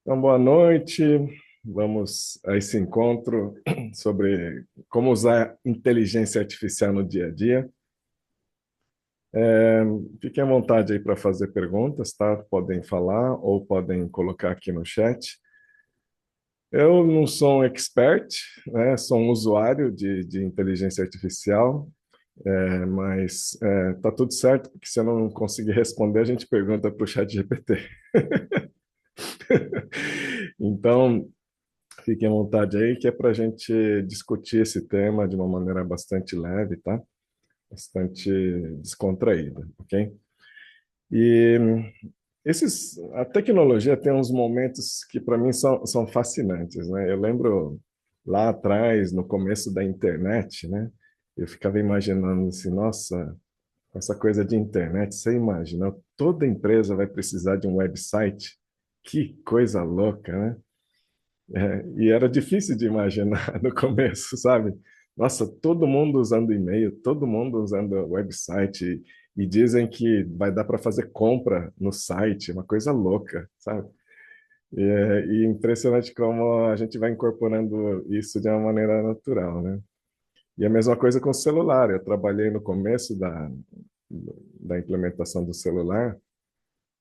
Então, boa noite. Vamos a esse encontro sobre como usar inteligência artificial no dia a dia. É, Fiquem à vontade aí para fazer perguntas, tá? Podem falar ou podem colocar aqui no chat. Eu não sou um expert, né? Sou um usuário de inteligência artificial, mas tá tudo certo, porque se eu não conseguir responder, a gente pergunta para o chat GPT. Então, fiquem à vontade aí, que é para a gente discutir esse tema de uma maneira bastante leve, tá? Bastante descontraída, ok? E a tecnologia tem uns momentos que para mim são fascinantes, né? Eu lembro lá atrás, no começo da internet, né? Eu ficava imaginando assim, nossa, essa coisa de internet, você imagina, toda empresa vai precisar de um website? Que coisa louca, né? E era difícil de imaginar no começo, sabe? Nossa, todo mundo usando e-mail, todo mundo usando website, e dizem que vai dar para fazer compra no site, uma coisa louca, sabe? E impressionante como a gente vai incorporando isso de uma maneira natural, né? E a mesma coisa com o celular. Eu trabalhei no começo da implementação do celular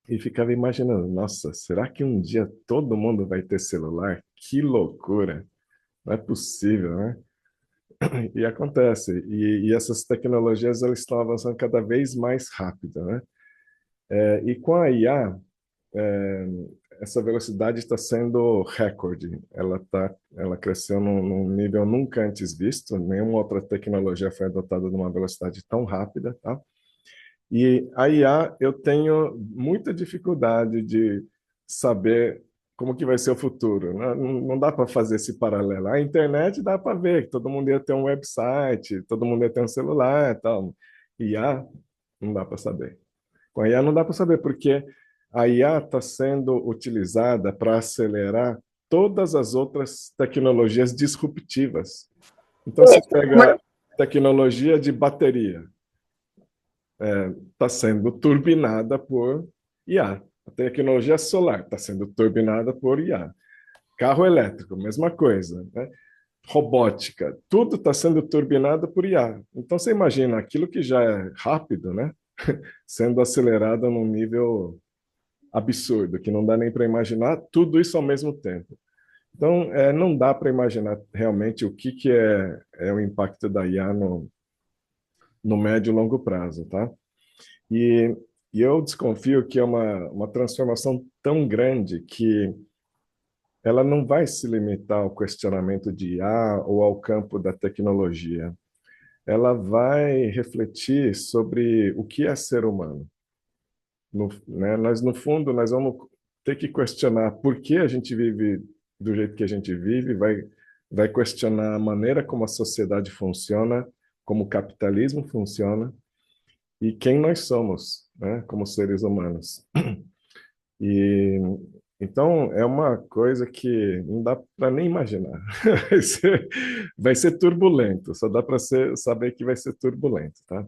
e ficava imaginando, nossa, será que um dia todo mundo vai ter celular? Que loucura! Não é possível, né? E acontece. E essas tecnologias elas estão avançando cada vez mais rápido, né? E com a IA, essa velocidade está sendo recorde. Ela cresceu num nível nunca antes visto. Nenhuma outra tecnologia foi adotada numa velocidade tão rápida, tá? E a IA, eu tenho muita dificuldade de saber como que vai ser o futuro. Não dá para fazer esse paralelo. A internet dá para ver que todo mundo ia ter um website, todo mundo ia ter um celular e tal. IA, não dá para saber. Com a IA não dá para saber, porque a IA está sendo utilizada para acelerar todas as outras tecnologias disruptivas. Então, você Mas, pega tecnologia de bateria, está sendo turbinada por IA. A tecnologia solar está sendo turbinada por IA. Carro elétrico, mesma coisa, né? Robótica, tudo está sendo turbinado por IA. Então você imagina aquilo que já é rápido, né? Sendo acelerado num nível absurdo, que não dá nem para imaginar tudo isso ao mesmo tempo. Então, não dá para imaginar realmente o que é o impacto da IA no médio e longo prazo, tá? E, e eu desconfio que é uma transformação tão grande que ela não vai se limitar ao questionamento de IA ou ao campo da tecnologia. Ela vai refletir sobre o que é ser humano. Né? No fundo, nós vamos ter que questionar por que a gente vive do jeito que a gente vive, vai questionar a maneira como a sociedade funciona, como o capitalismo funciona e quem nós somos, né, como seres humanos. E então é uma coisa que não dá para nem imaginar. Vai ser turbulento, só dá para saber que vai ser turbulento, tá?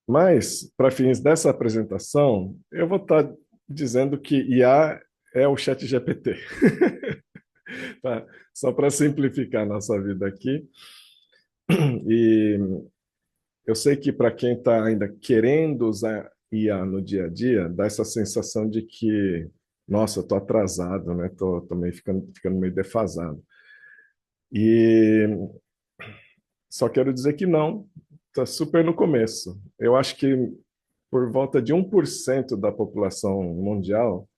Mas, para fins dessa apresentação, eu vou estar dizendo que IA é o chat GPT, tá? Só para simplificar a nossa vida aqui. E eu sei que para quem está ainda querendo usar IA no dia a dia, dá essa sensação de que, nossa, estou atrasado, né? Tô meio ficando meio defasado. E só quero dizer que não, está super no começo. Eu acho que por volta de 1% da população mundial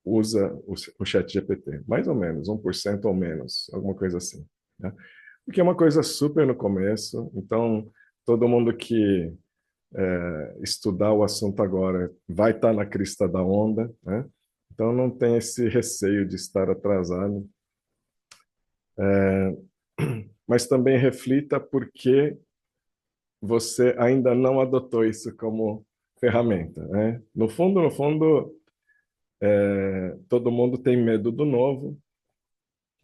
usa o chat GPT, mais ou menos, 1% ou menos, alguma coisa assim, né? Porque é uma coisa super no começo, então todo mundo que estudar o assunto agora vai estar na crista da onda, né? Então não tem esse receio de estar atrasado, mas também reflita por que você ainda não adotou isso como ferramenta, né? No fundo, todo mundo tem medo do novo,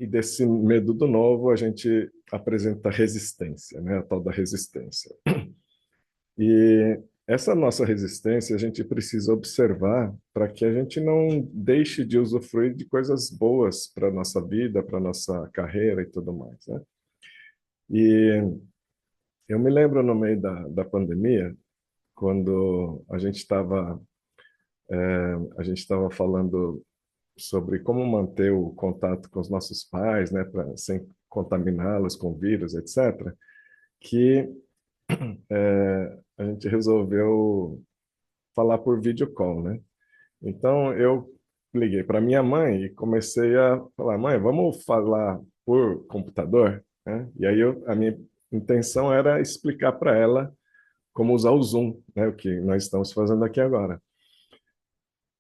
e desse medo do novo a gente apresenta resistência, né? A tal da resistência. essa nossa resistência a gente precisa observar para que a gente não deixe de usufruir de coisas boas para a nossa vida, para a nossa carreira e tudo mais, né? E eu me lembro no meio da pandemia, quando a gente estava falando sobre como manter o contato com os nossos pais, né, sem contaminá-los com vírus, etc., que a gente resolveu falar por videocall, né? Então eu liguei para minha mãe e comecei a falar, mãe, vamos falar por computador, né? E aí a minha intenção era explicar para ela como usar o Zoom, né? O que nós estamos fazendo aqui agora.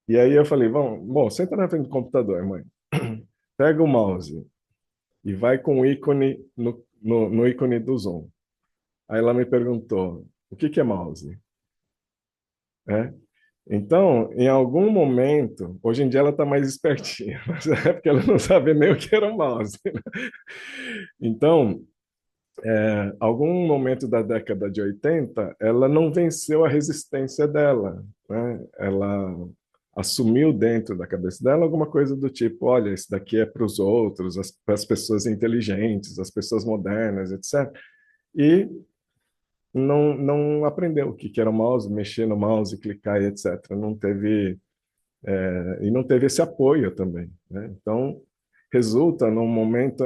E aí eu falei, bom, senta na frente do computador, mãe. Pega o mouse e vai com o ícone no ícone do Zoom. Aí ela me perguntou, o que é mouse? É? Então, em algum momento, hoje em dia ela está mais espertinha, mas na época ela não sabia nem o que era um mouse. Então, algum momento da década de 80, ela não venceu a resistência dela, né? Ela assumiu dentro da cabeça dela alguma coisa do tipo, olha, isso daqui é para os outros, para as pessoas inteligentes, as pessoas modernas, etc. E não aprendeu o que era o mouse, mexer no mouse, clicar e etc. Não teve esse apoio também, né? Então, resulta num momento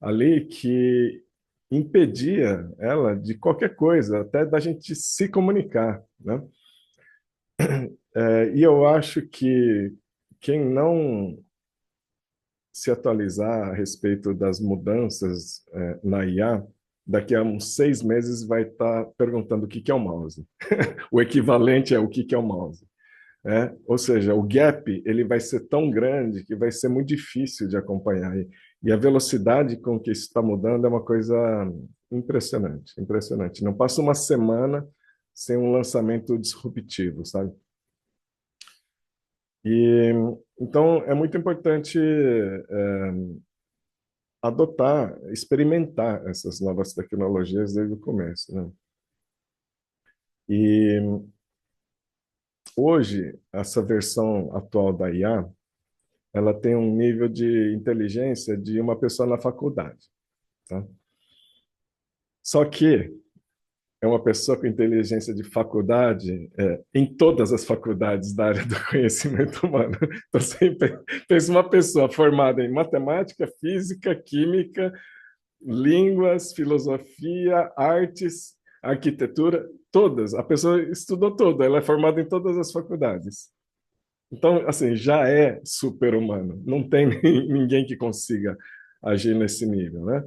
ali que impedia ela de qualquer coisa, até da gente se comunicar, né? E eu acho que quem não se atualizar a respeito das mudanças na IA, daqui a uns 6 meses vai estar perguntando o que é o mouse. O equivalente é o que é o mouse. Ou seja, o gap ele vai ser tão grande que vai ser muito difícil de acompanhar. E a velocidade com que isso está mudando é uma coisa impressionante, impressionante. Não passa uma semana sem um lançamento disruptivo, sabe? E então é muito importante adotar, experimentar essas novas tecnologias desde o começo, né? E hoje essa versão atual da IA ela tem um nível de inteligência de uma pessoa na faculdade, tá? Só que é uma pessoa com inteligência de faculdade em todas as faculdades da área do conhecimento humano. Então, você pensa uma pessoa formada em matemática, física, química, línguas, filosofia, artes, arquitetura, todas. A pessoa estudou toda, ela é formada em todas as faculdades. Então, assim, já é super-humano. Não tem ninguém que consiga agir nesse nível, né?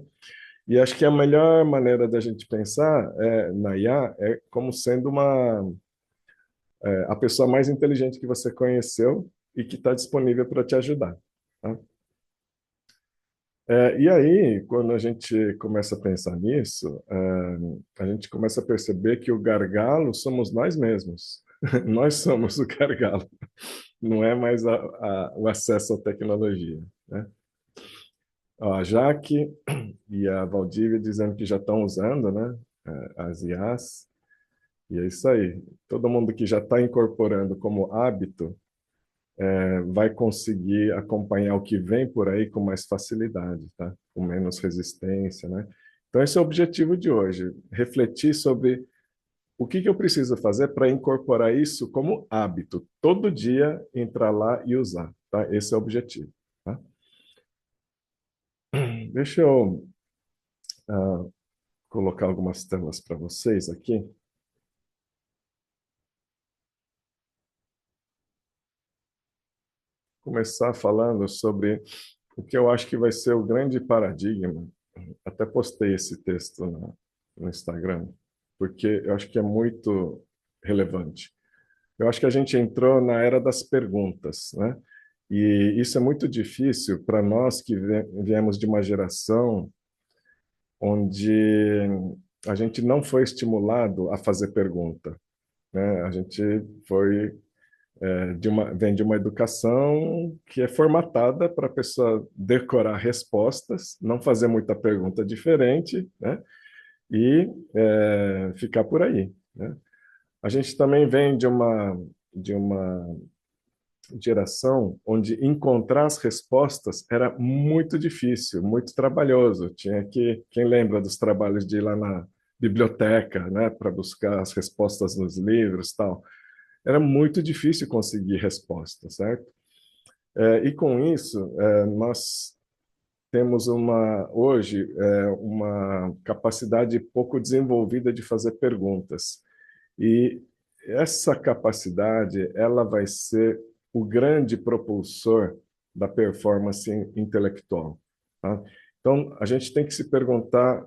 E acho que a melhor maneira da gente pensar na IA é como sendo a pessoa mais inteligente que você conheceu e que está disponível para te ajudar, tá? E aí, quando a gente começa a pensar nisso, a gente começa a perceber que o gargalo somos nós mesmos. Nós somos o gargalo, não é mais o acesso à tecnologia, né? Ó, a Jaque e a Valdívia dizendo que já estão usando, né, as IAs, e é isso aí. Todo mundo que já está incorporando como hábito vai conseguir acompanhar o que vem por aí com mais facilidade, tá? Com menos resistência, né? Então, esse é o objetivo de hoje, refletir sobre o que eu preciso fazer para incorporar isso como hábito, todo dia entrar lá e usar, tá? Esse é o objetivo, tá? Deixa eu ah, colocar algumas telas para vocês aqui. Começar falando sobre o que eu acho que vai ser o grande paradigma. Até postei esse texto no Instagram, porque eu acho que é muito relevante. Eu acho que a gente entrou na era das perguntas, né? E isso é muito difícil para nós que viemos de uma geração onde a gente não foi estimulado a fazer pergunta, né? A gente foi vem de uma educação que é formatada para a pessoa decorar respostas, não fazer muita pergunta diferente, né? E ficar por aí, né? A gente também vem de uma geração onde encontrar as respostas era muito difícil, muito trabalhoso. Tinha que, quem lembra dos trabalhos de ir lá na biblioteca, né, para buscar as respostas nos livros, tal. Era muito difícil conseguir resposta, certo? E com isso, nós temos hoje uma capacidade pouco desenvolvida de fazer perguntas. E essa capacidade, ela vai ser o grande propulsor da performance intelectual, tá? Então, a gente tem que se perguntar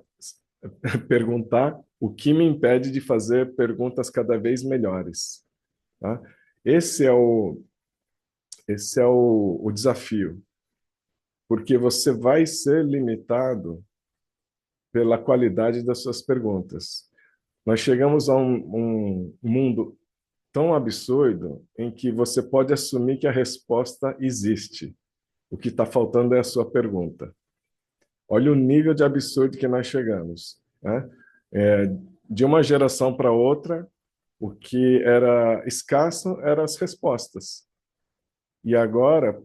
o que me impede de fazer perguntas cada vez melhores, tá? Esse é o desafio, porque você vai ser limitado pela qualidade das suas perguntas. Nós chegamos a um mundo tão absurdo em que você pode assumir que a resposta existe. O que está faltando é a sua pergunta. Olha o nível de absurdo que nós chegamos, né? É, de uma geração para outra, o que era escasso eram as respostas. E agora,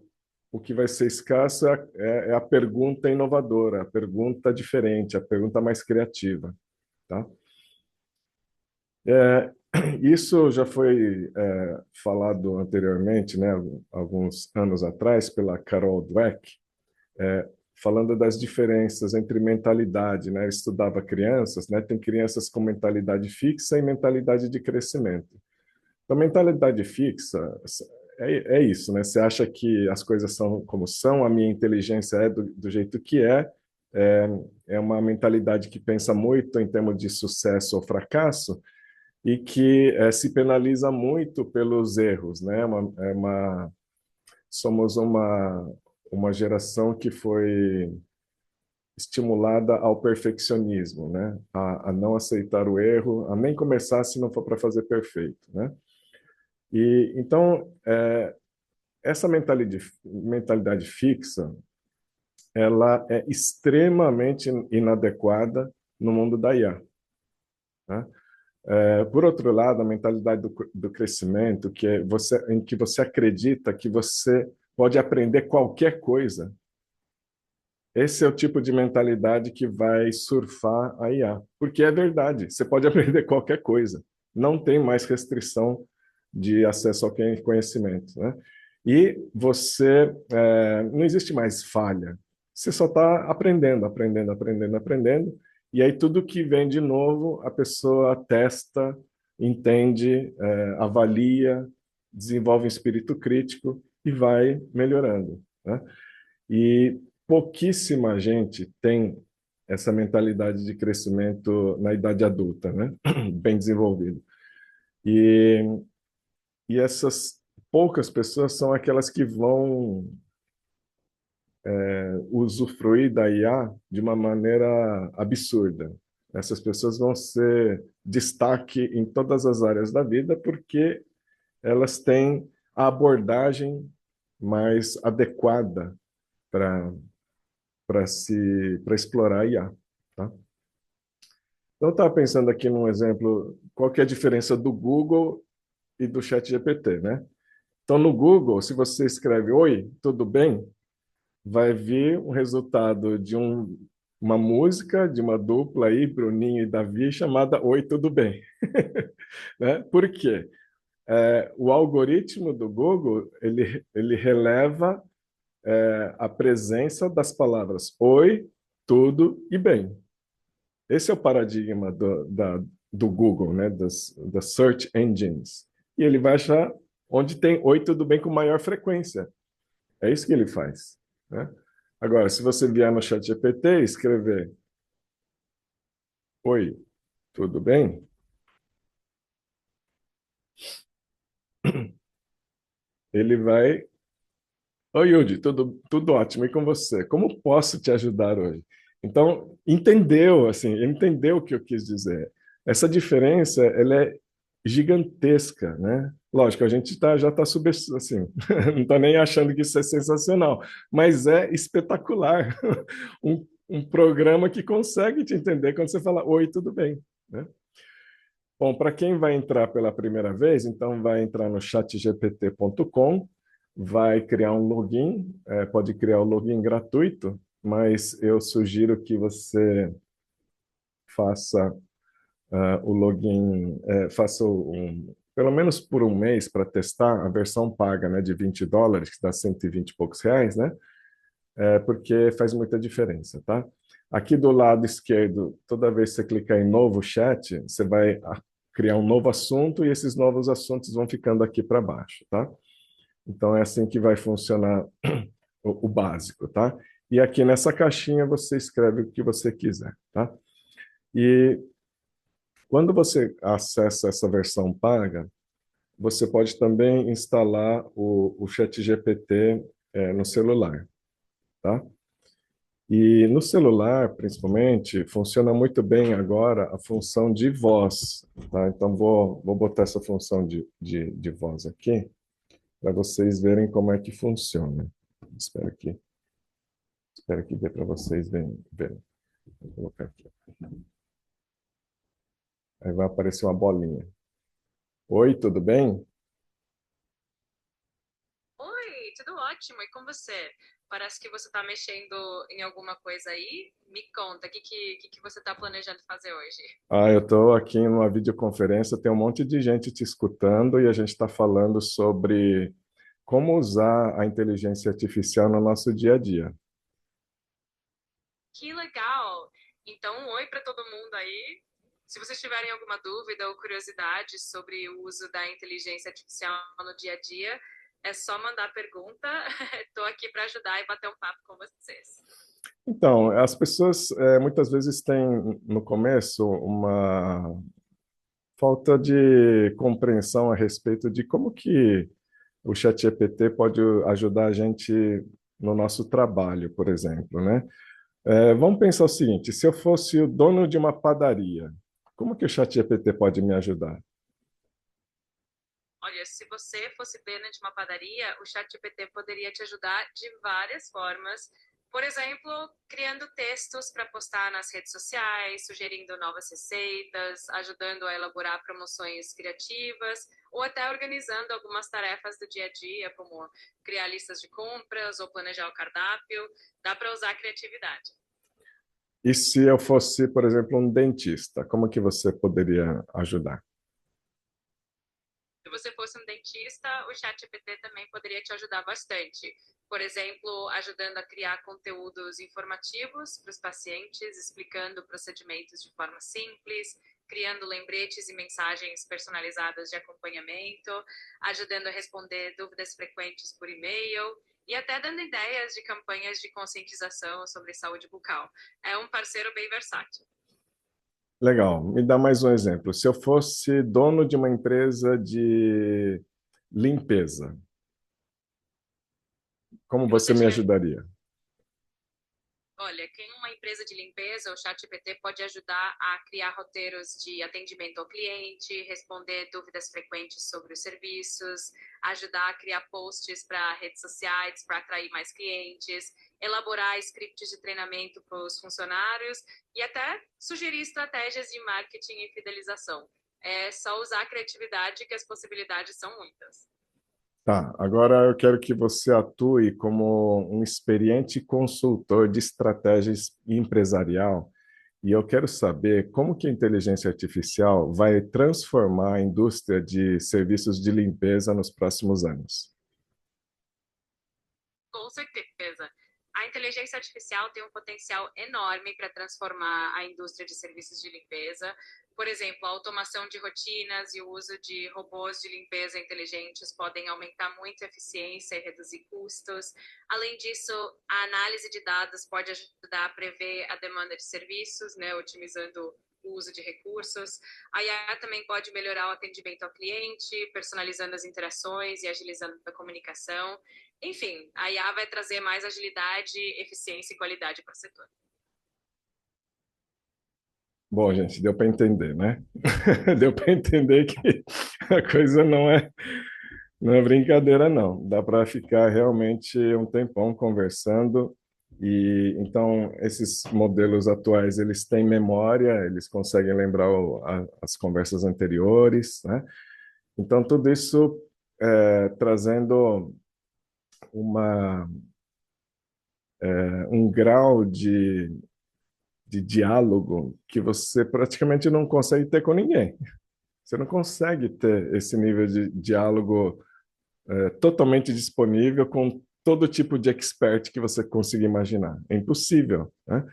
o que vai ser escasso é a pergunta inovadora, a pergunta diferente, a pergunta mais criativa, tá? É, isso já foi falado anteriormente, né, alguns anos atrás, pela Carol Dweck, falando das diferenças entre mentalidade, né? Eu estudava crianças, né? Tem crianças com mentalidade fixa e mentalidade de crescimento. Então, mentalidade fixa é isso, né? Você acha que as coisas são como são, a minha inteligência é do jeito que é, é uma mentalidade que pensa muito em termos de sucesso ou fracasso, e que se penaliza muito pelos erros, né? Somos uma geração que foi estimulada ao perfeccionismo, né? A não aceitar o erro, a nem começar se não for para fazer perfeito, né? E então essa mentalidade fixa, ela é extremamente inadequada no mundo da IA, né? Por outro lado, a mentalidade do crescimento, em que você acredita que você pode aprender qualquer coisa, esse é o tipo de mentalidade que vai surfar a IA. Porque é verdade, você pode aprender qualquer coisa. Não tem mais restrição de acesso ao conhecimento, né? E não existe mais falha. Você só está aprendendo, aprendendo, aprendendo, aprendendo. E aí tudo que vem de novo, a pessoa testa, entende, avalia, desenvolve um espírito crítico e vai melhorando, né? E pouquíssima gente tem essa mentalidade de crescimento na idade adulta, né? Bem desenvolvido. E, e essas poucas pessoas são aquelas que vão usufruir da IA de uma maneira absurda. Essas pessoas vão ser destaque em todas as áreas da vida porque elas têm a abordagem mais adequada para para explorar a IA, tá? Então, eu estava pensando aqui num exemplo, qual que é a diferença do Google e do ChatGPT, né? Então, no Google, se você escreve Oi, tudo bem? Vai vir um resultado de uma música de uma dupla aí, Bruninho e Davi, chamada Oi, tudo bem? Né? Por quê? O algoritmo do Google, ele releva a presença das palavras Oi, tudo e bem. Esse é o paradigma do Google, né? Das search engines. E ele vai achar onde tem oi, tudo bem com maior frequência. É isso que ele faz, né? Agora, se você vier no chat GPT e escrever oi, tudo bem? Ele vai. Oi, Yudi, tudo ótimo. E com você? Como posso te ajudar hoje? Então, entendeu, assim, ele entendeu o que eu quis dizer. Essa diferença, ela é gigantesca, né? Lógico, a gente já está assim, não está nem achando que isso é sensacional, mas é espetacular. Um programa que consegue te entender quando você fala, oi, tudo bem, né? Bom, para quem vai entrar pela primeira vez, então vai entrar no chatgpt.com, vai criar um login, pode criar o login gratuito, mas eu sugiro que você faça o login, faça pelo menos por um mês para testar a versão paga, né, de US$ 20, que dá 120 e poucos reais, né? Porque faz muita diferença, tá? Aqui do lado esquerdo, toda vez que você clicar em novo chat, você vai criar um novo assunto e esses novos assuntos vão ficando aqui para baixo, tá? Então é assim que vai funcionar o básico, tá? E aqui nessa caixinha você escreve o que você quiser, tá? E quando você acessa essa versão paga, você pode também instalar o ChatGPT no celular, tá? E no celular, principalmente, funciona muito bem agora a função de voz, tá? Então, vou botar essa função de voz aqui para vocês verem como é que funciona. Espero que dê para vocês verem. Vou colocar aqui. Aí vai aparecer uma bolinha. Oi, tudo bem? Oi, tudo ótimo. E com você? Parece que você está mexendo em alguma coisa aí. Me conta, o que você está planejando fazer hoje? Eu estou aqui numa videoconferência, tem um monte de gente te escutando e a gente está falando sobre como usar a inteligência artificial no nosso dia a dia. Que legal! Então, um oi para todo mundo aí. Se vocês tiverem alguma dúvida ou curiosidade sobre o uso da inteligência artificial no dia a dia, é só mandar pergunta. Estou aqui para ajudar e bater um papo com vocês. Então, as pessoas muitas vezes têm no começo uma falta de compreensão a respeito de como que o ChatGPT pode ajudar a gente no nosso trabalho, por exemplo, né? Vamos pensar o seguinte: se eu fosse o dono de uma padaria, como que o ChatGPT pode me ajudar? Olha, se você fosse dona de uma padaria, o ChatGPT poderia te ajudar de várias formas. Por exemplo, criando textos para postar nas redes sociais, sugerindo novas receitas, ajudando a elaborar promoções criativas, ou até organizando algumas tarefas do dia a dia, como criar listas de compras ou planejar o cardápio. Dá para usar a criatividade. E se eu fosse, por exemplo, um dentista, como que você poderia ajudar? Se você fosse um dentista, o ChatGPT também poderia te ajudar bastante. Por exemplo, ajudando a criar conteúdos informativos para os pacientes, explicando procedimentos de forma simples, criando lembretes e mensagens personalizadas de acompanhamento, ajudando a responder dúvidas frequentes por e-mail e até dando ideias de campanhas de conscientização sobre saúde bucal. É um parceiro bem versátil. Legal, me dá mais um exemplo. Se eu fosse dono de uma empresa de limpeza, como Se você você me tiver ajudaria? Olha, quem uma empresa de limpeza, o ChatGPT pode ajudar a criar roteiros de atendimento ao cliente, responder dúvidas frequentes sobre os serviços, ajudar a criar posts para redes sociais para atrair mais clientes, elaborar scripts de treinamento para os funcionários e até sugerir estratégias de marketing e fidelização. É só usar a criatividade que as possibilidades são muitas. Tá, agora eu quero que você atue como um experiente consultor de estratégias empresarial e eu quero saber como que a inteligência artificial vai transformar a indústria de serviços de limpeza nos próximos anos. Com certeza. A inteligência artificial tem um potencial enorme para transformar a indústria de serviços de limpeza. Por exemplo, a automação de rotinas e o uso de robôs de limpeza inteligentes podem aumentar muito a eficiência e reduzir custos. Além disso, a análise de dados pode ajudar a prever a demanda de serviços, né, otimizando o uso de recursos. A IA também pode melhorar o atendimento ao cliente, personalizando as interações e agilizando a comunicação. Enfim, a IA vai trazer mais agilidade, eficiência e qualidade para o setor. Bom, gente, deu para entender, né? Deu para entender que a coisa não é brincadeira, não. Dá para ficar realmente um tempão conversando E então esses modelos atuais eles têm memória, eles conseguem lembrar as conversas anteriores, né? Então tudo isso trazendo uma um grau de diálogo que você praticamente não consegue ter com ninguém. Você não consegue ter esse nível de diálogo totalmente disponível com todo tipo de expert que você consiga imaginar. É impossível, né?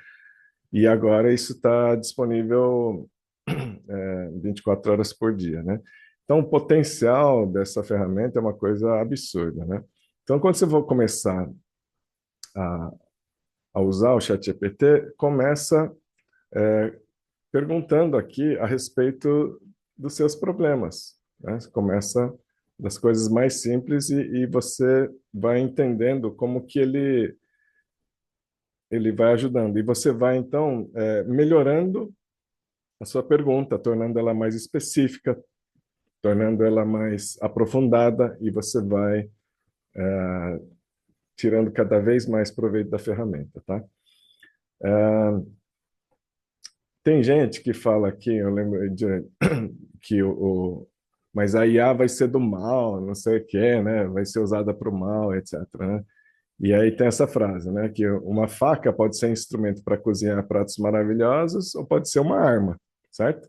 E agora isso está disponível 24 horas por dia, né? Então, o potencial dessa ferramenta é uma coisa absurda, né? Então, quando você for começar a, a usar o ChatGPT, começa perguntando aqui a respeito dos seus problemas, né? Você começa das coisas mais simples e você vai entendendo como que ele vai ajudando. E você vai, então, melhorando a sua pergunta, tornando ela mais específica, tornando ela mais aprofundada, e você vai tirando cada vez mais proveito da ferramenta, tá? Tem gente que fala aqui, eu lembro que mas a IA vai ser do mal, não sei o quê, né? Vai ser usada para o mal, etc, né? E aí tem essa frase, né? Que uma faca pode ser instrumento para cozinhar pratos maravilhosos ou pode ser uma arma, certo?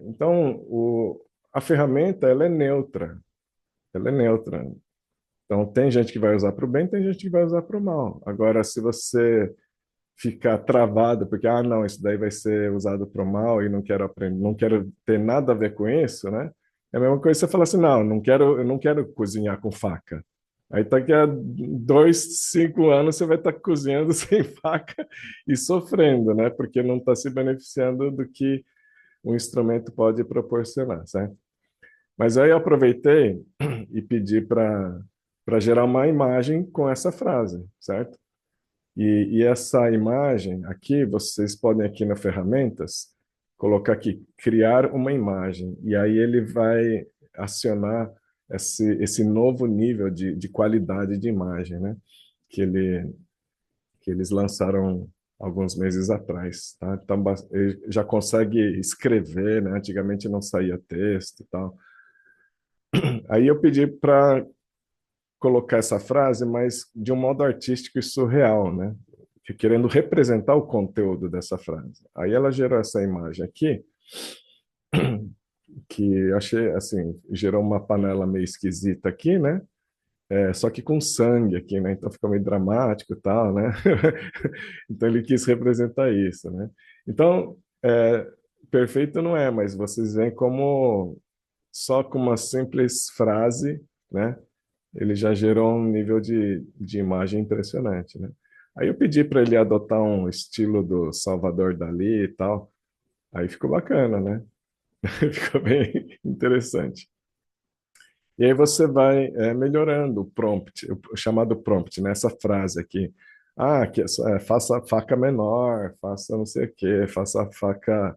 Então, a ferramenta, ela é neutra. Ela é neutra. Então, tem gente que vai usar para o bem, tem gente que vai usar para o mal. Agora, se você ficar travado, porque, não, isso daí vai ser usado para o mal e não quero aprender, não quero ter nada a ver com isso, né? É a mesma coisa que você falar assim, não, eu não quero cozinhar com faca. Aí daqui a 2, 5 anos você vai estar cozinhando sem faca e sofrendo, né? Porque não está se beneficiando do que um instrumento pode proporcionar, certo? Mas aí eu aproveitei e pedi para gerar uma imagem com essa frase, certo? E essa imagem aqui, vocês podem aqui na ferramentas colocar aqui criar uma imagem e aí ele vai acionar esse novo nível de qualidade de imagem, né? Que que eles lançaram alguns meses atrás, tá? Então ele já consegue escrever, né? Antigamente não saía texto e tal. Aí eu pedi para colocar essa frase, mas de um modo artístico e surreal, né? Querendo representar o conteúdo dessa frase. Aí ela gerou essa imagem aqui, que eu achei, assim, gerou uma panela meio esquisita aqui, né? Só que com sangue aqui, né? Então fica meio dramático e tal, né? Então ele quis representar isso, né? Então, perfeito não é, mas vocês veem como só com uma simples frase, né? Ele já gerou um nível de imagem impressionante, né? Aí eu pedi para ele adotar um estilo do Salvador Dalí e tal. Aí ficou bacana, né? Ficou bem interessante. E aí você vai melhorando o prompt, o chamado prompt, né? Essa frase aqui. Faça a faca menor, faça não sei o quê, faça a faca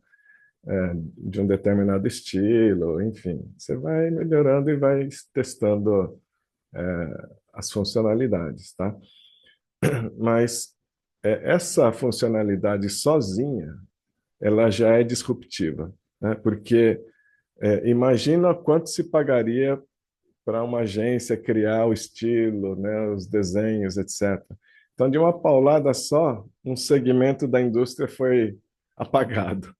de um determinado estilo, enfim. Você vai melhorando e vai testando as funcionalidades, tá? Mas essa funcionalidade sozinha, ela já é disruptiva, né? Porque imagina quanto se pagaria para uma agência criar o estilo, né, os desenhos, etc. Então, de uma paulada só, um segmento da indústria foi apagado,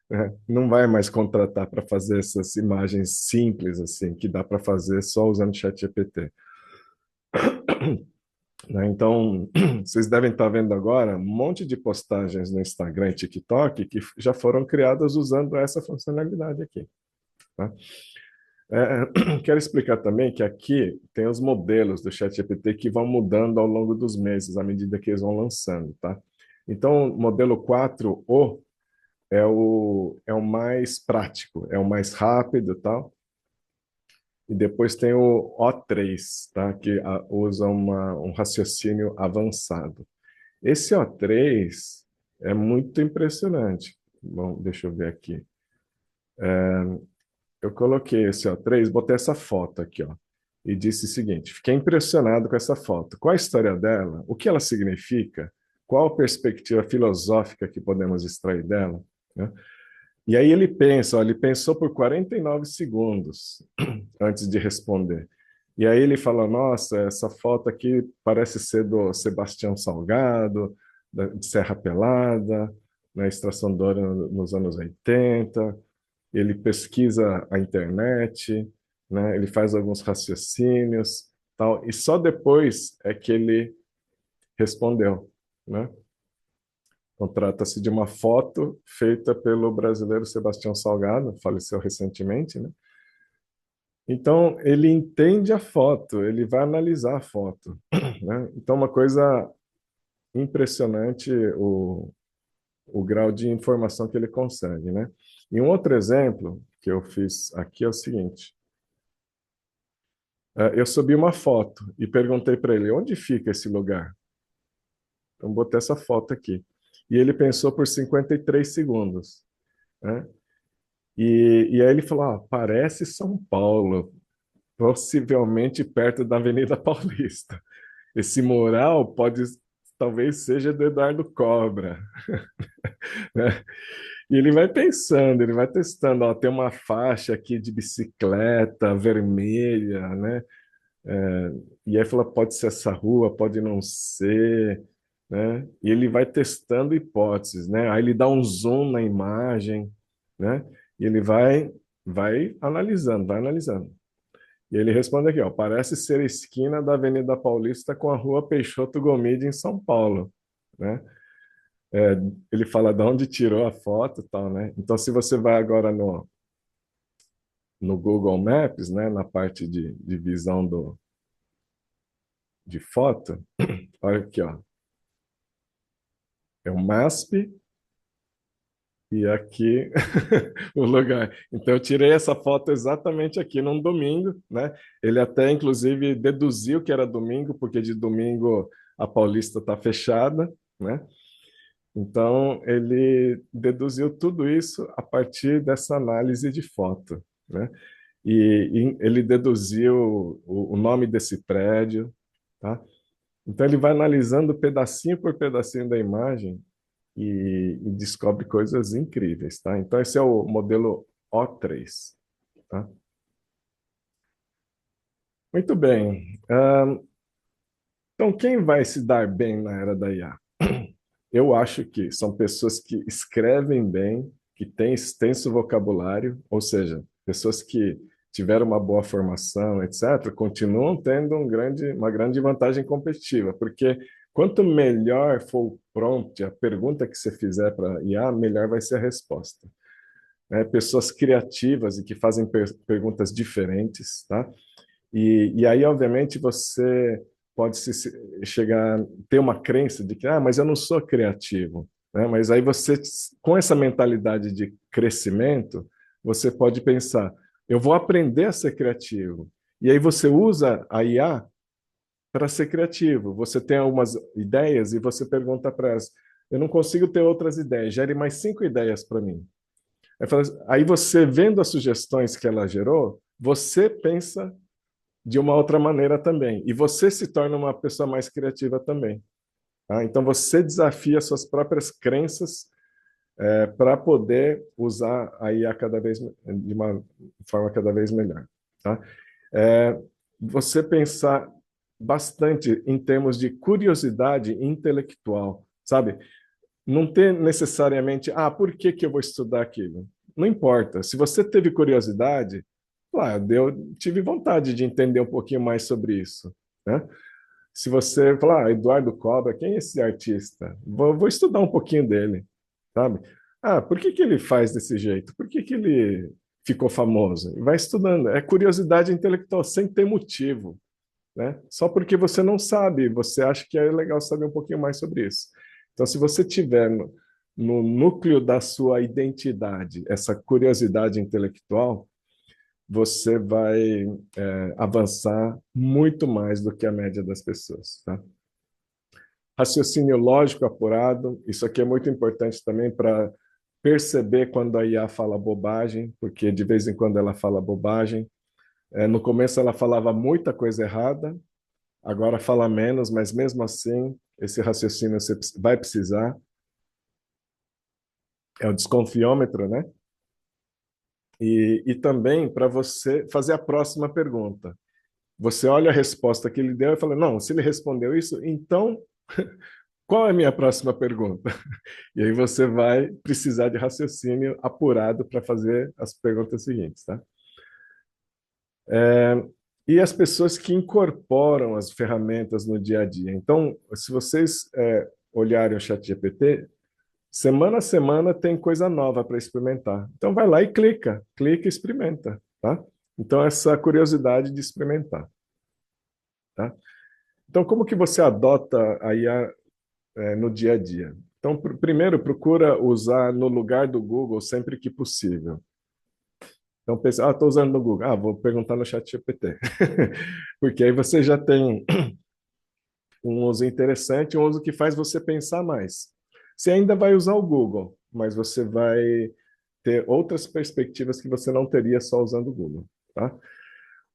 né? Não vai mais contratar para fazer essas imagens simples assim, que dá para fazer só usando ChatGPT. Né? Então, vocês devem estar vendo agora um monte de postagens no Instagram e TikTok que já foram criadas usando essa funcionalidade aqui. Tá? Quero explicar também que aqui tem os modelos do ChatGPT que vão mudando ao longo dos meses, à medida que eles vão lançando. Tá? Então, o modelo 4O é o mais prático, é o mais rápido, tal. E depois tem o O3, tá? Que usa um raciocínio avançado. Esse O3 é muito impressionante. Bom, deixa eu ver aqui. É, eu coloquei esse O3, botei essa foto aqui, ó. e disse o seguinte: fiquei impressionado com essa foto. Qual a história dela? O que ela significa? Qual a perspectiva filosófica que podemos extrair dela? Né? E aí ele pensa, ó, ele pensou por 49 segundos antes de responder. E aí ele fala: nossa, essa foto aqui parece ser do Sebastião Salgado, de Serra Pelada, na Extração do Ouro nos anos 80. Ele pesquisa a internet, né? Ele faz alguns raciocínios, tal, e só depois é que ele respondeu, né? Então, trata-se de uma foto feita pelo brasileiro Sebastião Salgado, faleceu recentemente, né? Então, ele entende a foto, ele vai analisar a foto, né? Então, uma coisa impressionante o grau de informação que ele consegue, né? E um outro exemplo que eu fiz aqui é o seguinte: eu subi uma foto e perguntei para ele onde fica esse lugar. Então, botei essa foto aqui. E ele pensou por 53 segundos, né? E aí ele falou: parece São Paulo, possivelmente perto da Avenida Paulista. Esse mural talvez seja do Eduardo Cobra, né? E ele vai pensando, ele vai testando, ó, tem uma faixa aqui de bicicleta vermelha, né? E aí fala, pode ser essa rua, pode não ser, né? E ele vai testando hipóteses, né? Aí ele dá um zoom na imagem, né? E ele vai analisando, vai analisando. E ele responde aqui, ó, parece ser a esquina da Avenida Paulista com a Rua Peixoto Gomide em São Paulo, né? É, ele fala de onde tirou a foto e tal, né? Então, se você vai agora no Google Maps, né, na parte de visão de foto, olha aqui, ó, é o MASP e aqui o lugar. Então, eu tirei essa foto exatamente aqui num domingo, né? Ele até, inclusive, deduziu que era domingo, porque de domingo a Paulista está fechada, né? Então, ele deduziu tudo isso a partir dessa análise de foto, né? E ele deduziu o nome desse prédio, tá? Então, ele vai analisando pedacinho por pedacinho da imagem e descobre coisas incríveis, tá? Então, esse é o modelo O3, tá? Muito bem. Então, quem vai se dar bem na era da IA? Eu acho que são pessoas que escrevem bem, que têm extenso vocabulário, ou seja, pessoas que tiveram uma boa formação, etc., continuam tendo uma grande vantagem competitiva, porque quanto melhor for o prompt, a pergunta que você fizer para IA, melhor vai ser a resposta. Né? Pessoas criativas e que fazem perguntas diferentes, tá? E aí, obviamente, você pode chegar, ter uma crença de que, mas eu não sou criativo, né? Mas aí você, com essa mentalidade de crescimento, você pode pensar, eu vou aprender a ser criativo. E aí você usa a IA para ser criativo. Você tem algumas ideias e você pergunta para elas, eu não consigo ter outras ideias, gere mais 5 ideias para mim. Aí você, vendo as sugestões que ela gerou, você pensa de uma outra maneira também. E você se torna uma pessoa mais criativa também. Tá? Então, você desafia suas próprias crenças para poder usar a IA de uma forma cada vez melhor. Tá? Você pensar bastante em termos de curiosidade intelectual, sabe? Não ter necessariamente, por que que eu vou estudar aquilo? Não importa. Se você teve curiosidade, eu tive vontade de entender um pouquinho mais sobre isso, né? Se você falar, Eduardo Cobra, quem é esse artista? Vou estudar um pouquinho dele, sabe? Por que que ele faz desse jeito? Por que que ele ficou famoso? Vai estudando. É curiosidade intelectual, sem ter motivo, né? Só porque você não sabe, você acha que é legal saber um pouquinho mais sobre isso. Então, se você tiver no núcleo da sua identidade essa curiosidade intelectual, você vai avançar muito mais do que a média das pessoas, tá? Raciocínio lógico apurado, isso aqui é muito importante também para perceber quando a IA fala bobagem, porque de vez em quando ela fala bobagem. No começo ela falava muita coisa errada, agora fala menos, mas mesmo assim, esse raciocínio você vai precisar. É o desconfiômetro, né? E também para você fazer a próxima pergunta. Você olha a resposta que ele deu e fala: não, se ele respondeu isso, então qual é a minha próxima pergunta? E aí você vai precisar de raciocínio apurado para fazer as perguntas seguintes, tá? E as pessoas que incorporam as ferramentas no dia a dia. Então, se vocês olharem o ChatGPT, semana a semana tem coisa nova para experimentar. Então vai lá e clica e experimenta, tá? Então essa curiosidade de experimentar, tá? Então como que você adota a IA no dia a dia? Então primeiro procura usar no lugar do Google sempre que possível. Então pensa, estou usando no Google, vou perguntar no ChatGPT, porque aí você já tem um uso interessante, um uso que faz você pensar mais. Você ainda vai usar o Google, mas você vai ter outras perspectivas que você não teria só usando o Google, tá?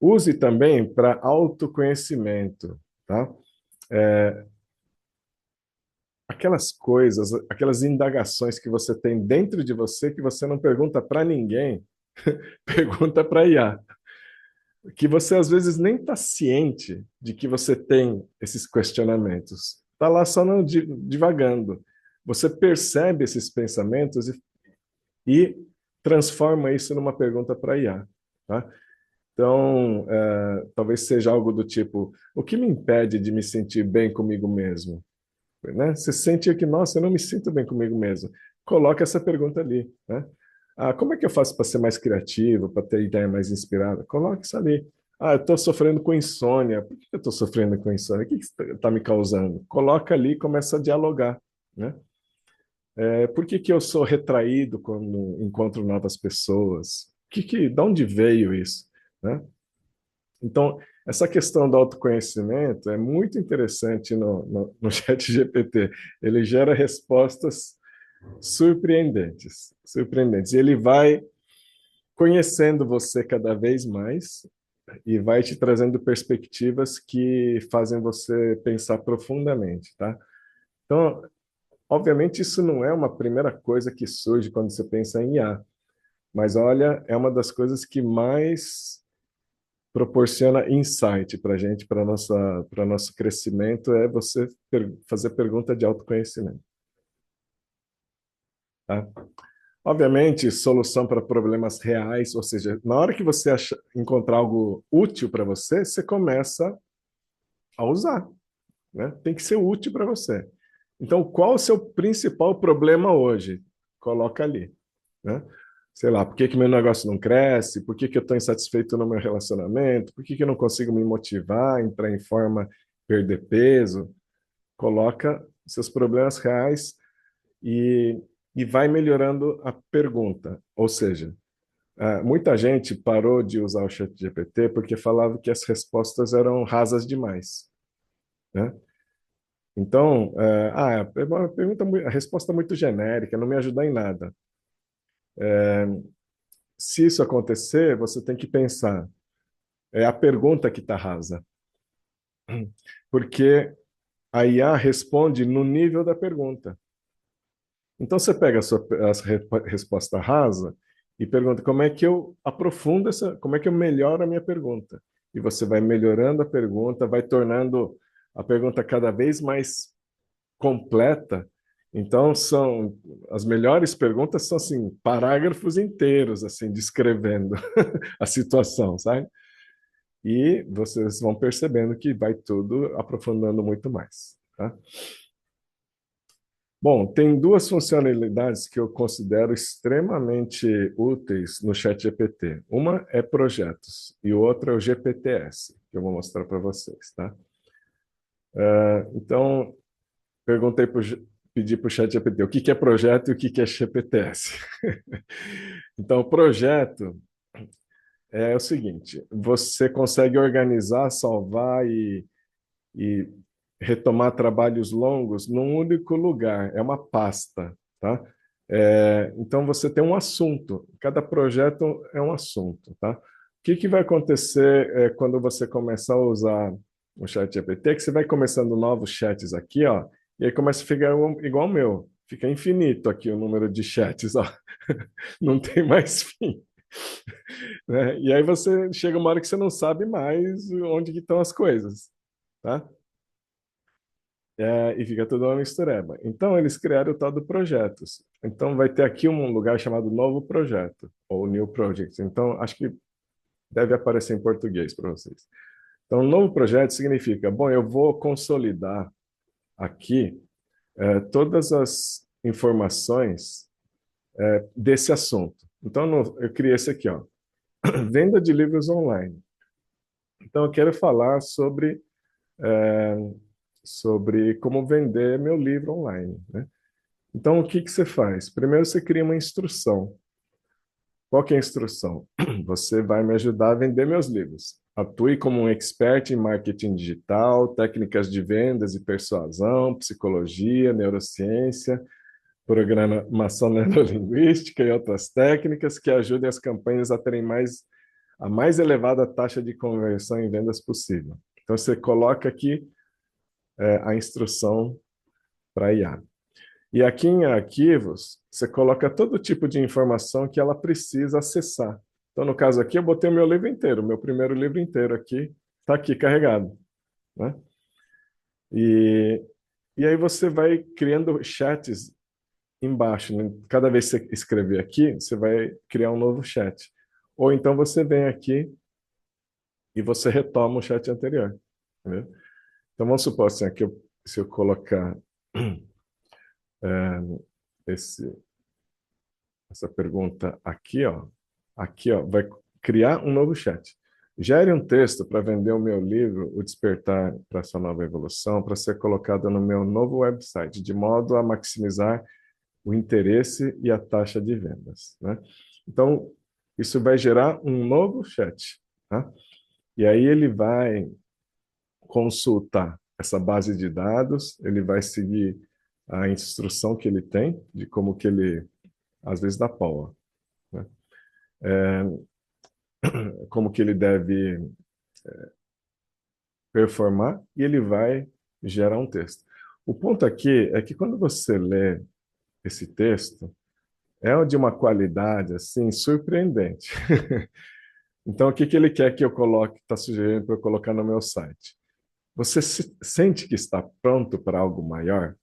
Use também para autoconhecimento, tá? Aquelas coisas, aquelas indagações que você tem dentro de você que você não pergunta para ninguém, pergunta para IA. Que você às vezes nem está ciente de que você tem esses questionamentos. Está lá só não, divagando. Você percebe esses pensamentos e transforma isso numa pergunta para IA. Tá? Então, talvez seja algo do tipo: o que me impede de me sentir bem comigo mesmo? Né? Você sente que, nossa, eu não me sinto bem comigo mesmo. Coloca essa pergunta ali. Né? Como é que eu faço para ser mais criativo, para ter ideia mais inspirada? Coloque isso ali. Eu estou sofrendo com insônia. Por que eu estou sofrendo com insônia? O que está me causando? Coloca ali e começa a dialogar. Né? Por que que eu sou retraído quando encontro novas pessoas? De onde veio isso? Né? Então, essa questão do autoconhecimento é muito interessante no chat GPT. Ele gera respostas surpreendentes, surpreendentes. E ele vai conhecendo você cada vez mais e vai te trazendo perspectivas que fazem você pensar profundamente, tá? Então, obviamente, isso não é uma primeira coisa que surge quando você pensa em IA, mas olha, é uma das coisas que mais proporciona insight para a gente, para nosso crescimento, é você fazer pergunta de autoconhecimento. Tá? Obviamente, solução para problemas reais, ou seja, na hora que você encontrar algo útil para você, você começa a usar, né? Tem que ser útil para você. Então, qual o seu principal problema hoje? Coloca ali, né? Sei lá, por que que meu negócio não cresce? Por que que eu estou insatisfeito no meu relacionamento? Por que que eu não consigo me motivar, entrar em forma, perder peso? Coloca seus problemas reais e, e vai melhorando a pergunta. Ou seja, muita gente parou de usar o ChatGPT porque falava que as respostas eram rasas demais, né? Então, é uma pergunta, a resposta muito genérica, não me ajuda em nada. Se isso acontecer, você tem que pensar, é a pergunta que está rasa, porque a IA responde no nível da pergunta. Então você pega resposta rasa e pergunta como é que eu aprofundo como é que eu melhoro a minha pergunta. E você vai melhorando a pergunta, vai tornando a pergunta cada vez mais completa. Então são as melhores perguntas são assim parágrafos inteiros assim descrevendo a situação, sabe? E vocês vão percebendo que vai tudo aprofundando muito mais, tá? Bom, tem duas funcionalidades que eu considero extremamente úteis no ChatGPT. Uma é projetos e outra é o GPTS, que eu vou mostrar para vocês, tá? Então, pedi para o ChatGPT o que que é projeto e o que que é GPTS. Então, o projeto é o seguinte: você consegue organizar, salvar e retomar trabalhos longos num único lugar, é uma pasta, tá? Então você tem um assunto, cada projeto é um assunto, tá? que vai acontecer quando você começar a usar o chat GPT? Que você vai começando novos chats aqui, ó, e aí começa a ficar igual o meu. Fica infinito aqui o número de chats, ó. Não tem mais fim, né? E aí você chega uma hora que você não sabe mais onde que estão as coisas, tá? E fica tudo uma mistureba. Então, eles criaram o tal do projetos. Então, vai ter aqui um lugar chamado Novo Projeto, ou New Project. Então, acho que deve aparecer em português para vocês. Então, novo projeto significa, bom, eu vou consolidar aqui todas as informações desse assunto. Então, eu criei esse aqui, ó, venda de livros online. Então, eu quero falar é, sobre como vender meu livro online, né? Então, o que que você faz? Primeiro, você cria uma instrução. Qual que é a instrução? Você vai me ajudar a vender meus livros. Atue como um expert em marketing digital, técnicas de vendas e persuasão, psicologia, neurociência, programação neurolinguística e outras técnicas que ajudem as campanhas a terem a mais elevada taxa de conversão em vendas possível. Então, você coloca aqui a instrução para IA. E aqui em arquivos, você coloca todo tipo de informação que ela precisa acessar. Então, no caso aqui, eu botei o meu livro inteiro, meu primeiro livro inteiro aqui, está aqui carregado, né? E, e aí você vai criando chats embaixo, né? Cada vez que você escrever aqui, você vai criar um novo chat. Ou então você vem aqui e você retoma o chat anterior, entendeu? Então, vamos supor assim, aqui se eu colocar esse essa pergunta aqui, ó, vai criar um novo chat. Gere um texto para vender o meu livro, O Despertar para sua Nova Evolução, para ser colocado no meu novo website, de modo a maximizar o interesse e a taxa de vendas, né? Então, isso vai gerar um novo chat, tá? E aí ele vai consultar essa base de dados, ele vai seguir a instrução que ele tem de como que ele, às vezes dá pau, né? Como que ele deve performar e ele vai gerar um texto. O ponto aqui é que quando você lê esse texto, é de uma qualidade assim surpreendente. Então, o que que ele quer que eu coloque, está sugerindo para eu colocar no meu site? Você sente que está pronto para algo maior?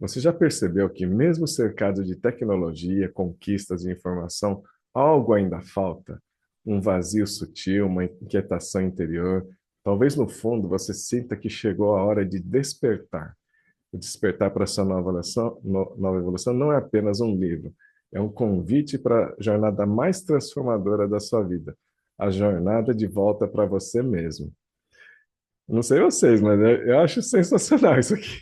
Você já percebeu que mesmo cercado de tecnologia, conquistas e informação, algo ainda falta? Um vazio sutil, uma inquietação interior. Talvez no fundo você sinta que chegou a hora de despertar. O despertar para essa nova evolução não é apenas um livro, é um convite para a jornada mais transformadora da sua vida, a jornada de volta para você mesmo. Não sei vocês, mas eu acho sensacional isso aqui.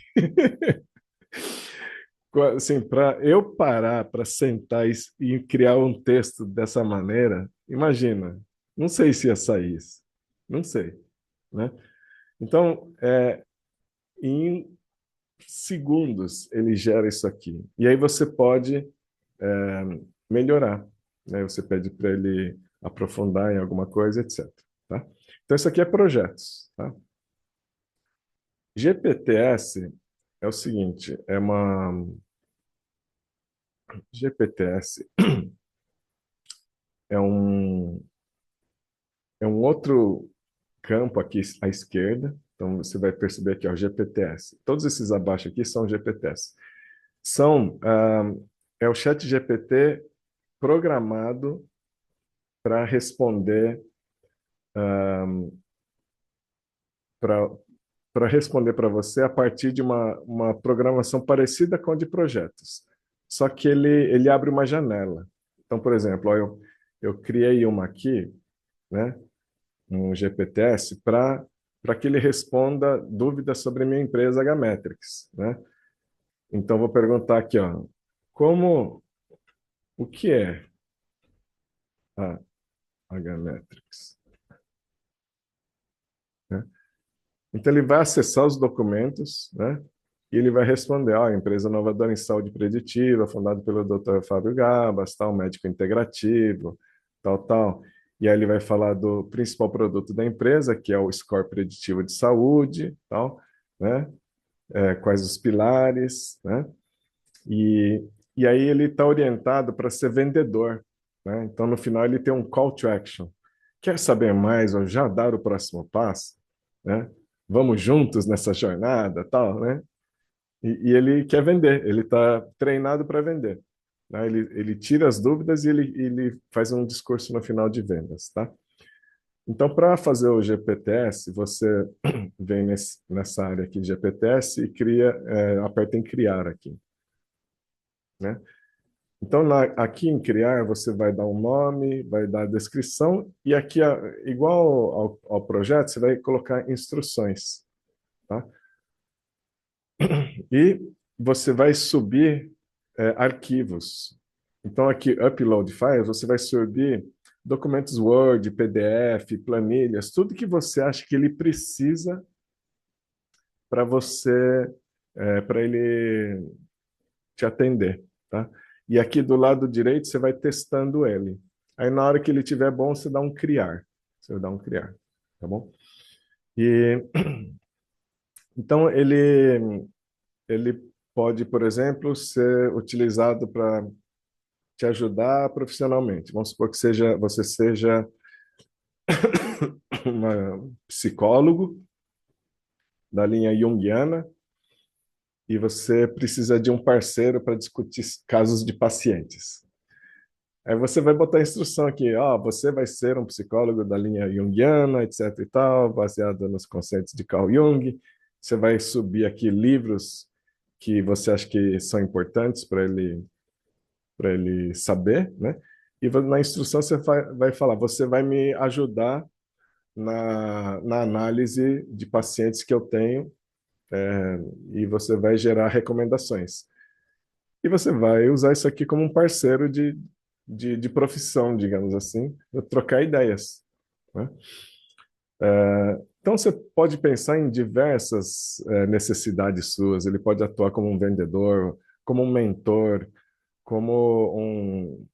Assim, para eu parar para sentar e criar um texto dessa maneira, imagina, não sei se ia sair isso, não sei, né? Então, em segundos ele gera isso aqui. E aí você pode melhorar, né? Você pede para ele aprofundar em alguma coisa, etc. Tá? Então, isso aqui é projetos, tá? GPTS é o seguinte, GPTS é um, é um outro campo aqui à esquerda. Então, você vai perceber aqui, ó, GPTS. Todos esses abaixo aqui são GPTS. É o chat GPT programado para responder para responder para você a partir de uma programação parecida com a de projetos. Só que ele abre uma janela. Então, por exemplo, ó, eu criei uma aqui, né, um GPTS, para que ele responda dúvidas sobre a minha empresa H-Metrics, né? Então, vou perguntar aqui, ó, o que é a H-Metrics, né? Então, ele vai acessar os documentos, né? E ele vai responder, ó, empresa inovadora em saúde preditiva, fundada pelo Dr. Fábio Gabas, tal, médico integrativo, tal, tal. e aí ele vai falar do principal produto da empresa, que é o score preditivo de saúde, tal, né? Quais os pilares, né? E, e aí ele está orientado para ser vendedor, né? Então, no final, ele tem um call to action. Quer saber mais ou já dar o próximo passo, né? Vamos juntos nessa jornada, tal, né? E ele quer vender, ele está treinado para vender, né? Ele tira as dúvidas e ele faz um discurso no final de vendas, tá? Então, para fazer o GPTS, você vem nessa área aqui de GPTS e cria, aperta em criar aqui, né? Então, aqui em criar, você vai dar um nome, vai dar a descrição, e aqui, igual ao projeto, você vai colocar instruções, tá? E você vai subir arquivos. Então, aqui, Upload Files, você vai subir documentos Word, PDF, planilhas, tudo que você acha que ele precisa para para ele te atender, tá? E aqui do lado direito você vai testando ele. Aí na hora que ele tiver bom, você dá um criar. Você dá um criar, tá bom? E então ele pode, por exemplo, ser utilizado para te ajudar profissionalmente. Vamos supor que você seja um psicólogo da linha junguiana e você precisa de um parceiro para discutir casos de pacientes. Aí você vai botar a instrução aqui, ó, você vai ser um psicólogo da linha junguiana, etc e tal, baseado nos conceitos de Carl Jung. Você vai subir aqui livros que você acha que são importantes para ele saber, né? E na instrução você vai falar, você vai me ajudar na análise de pacientes que eu tenho, e você vai gerar recomendações. E você vai usar isso aqui como um parceiro de profissão, digamos assim, para trocar ideias, né? Então, você pode pensar em diversas necessidades suas. Ele pode atuar como um vendedor, como um mentor, como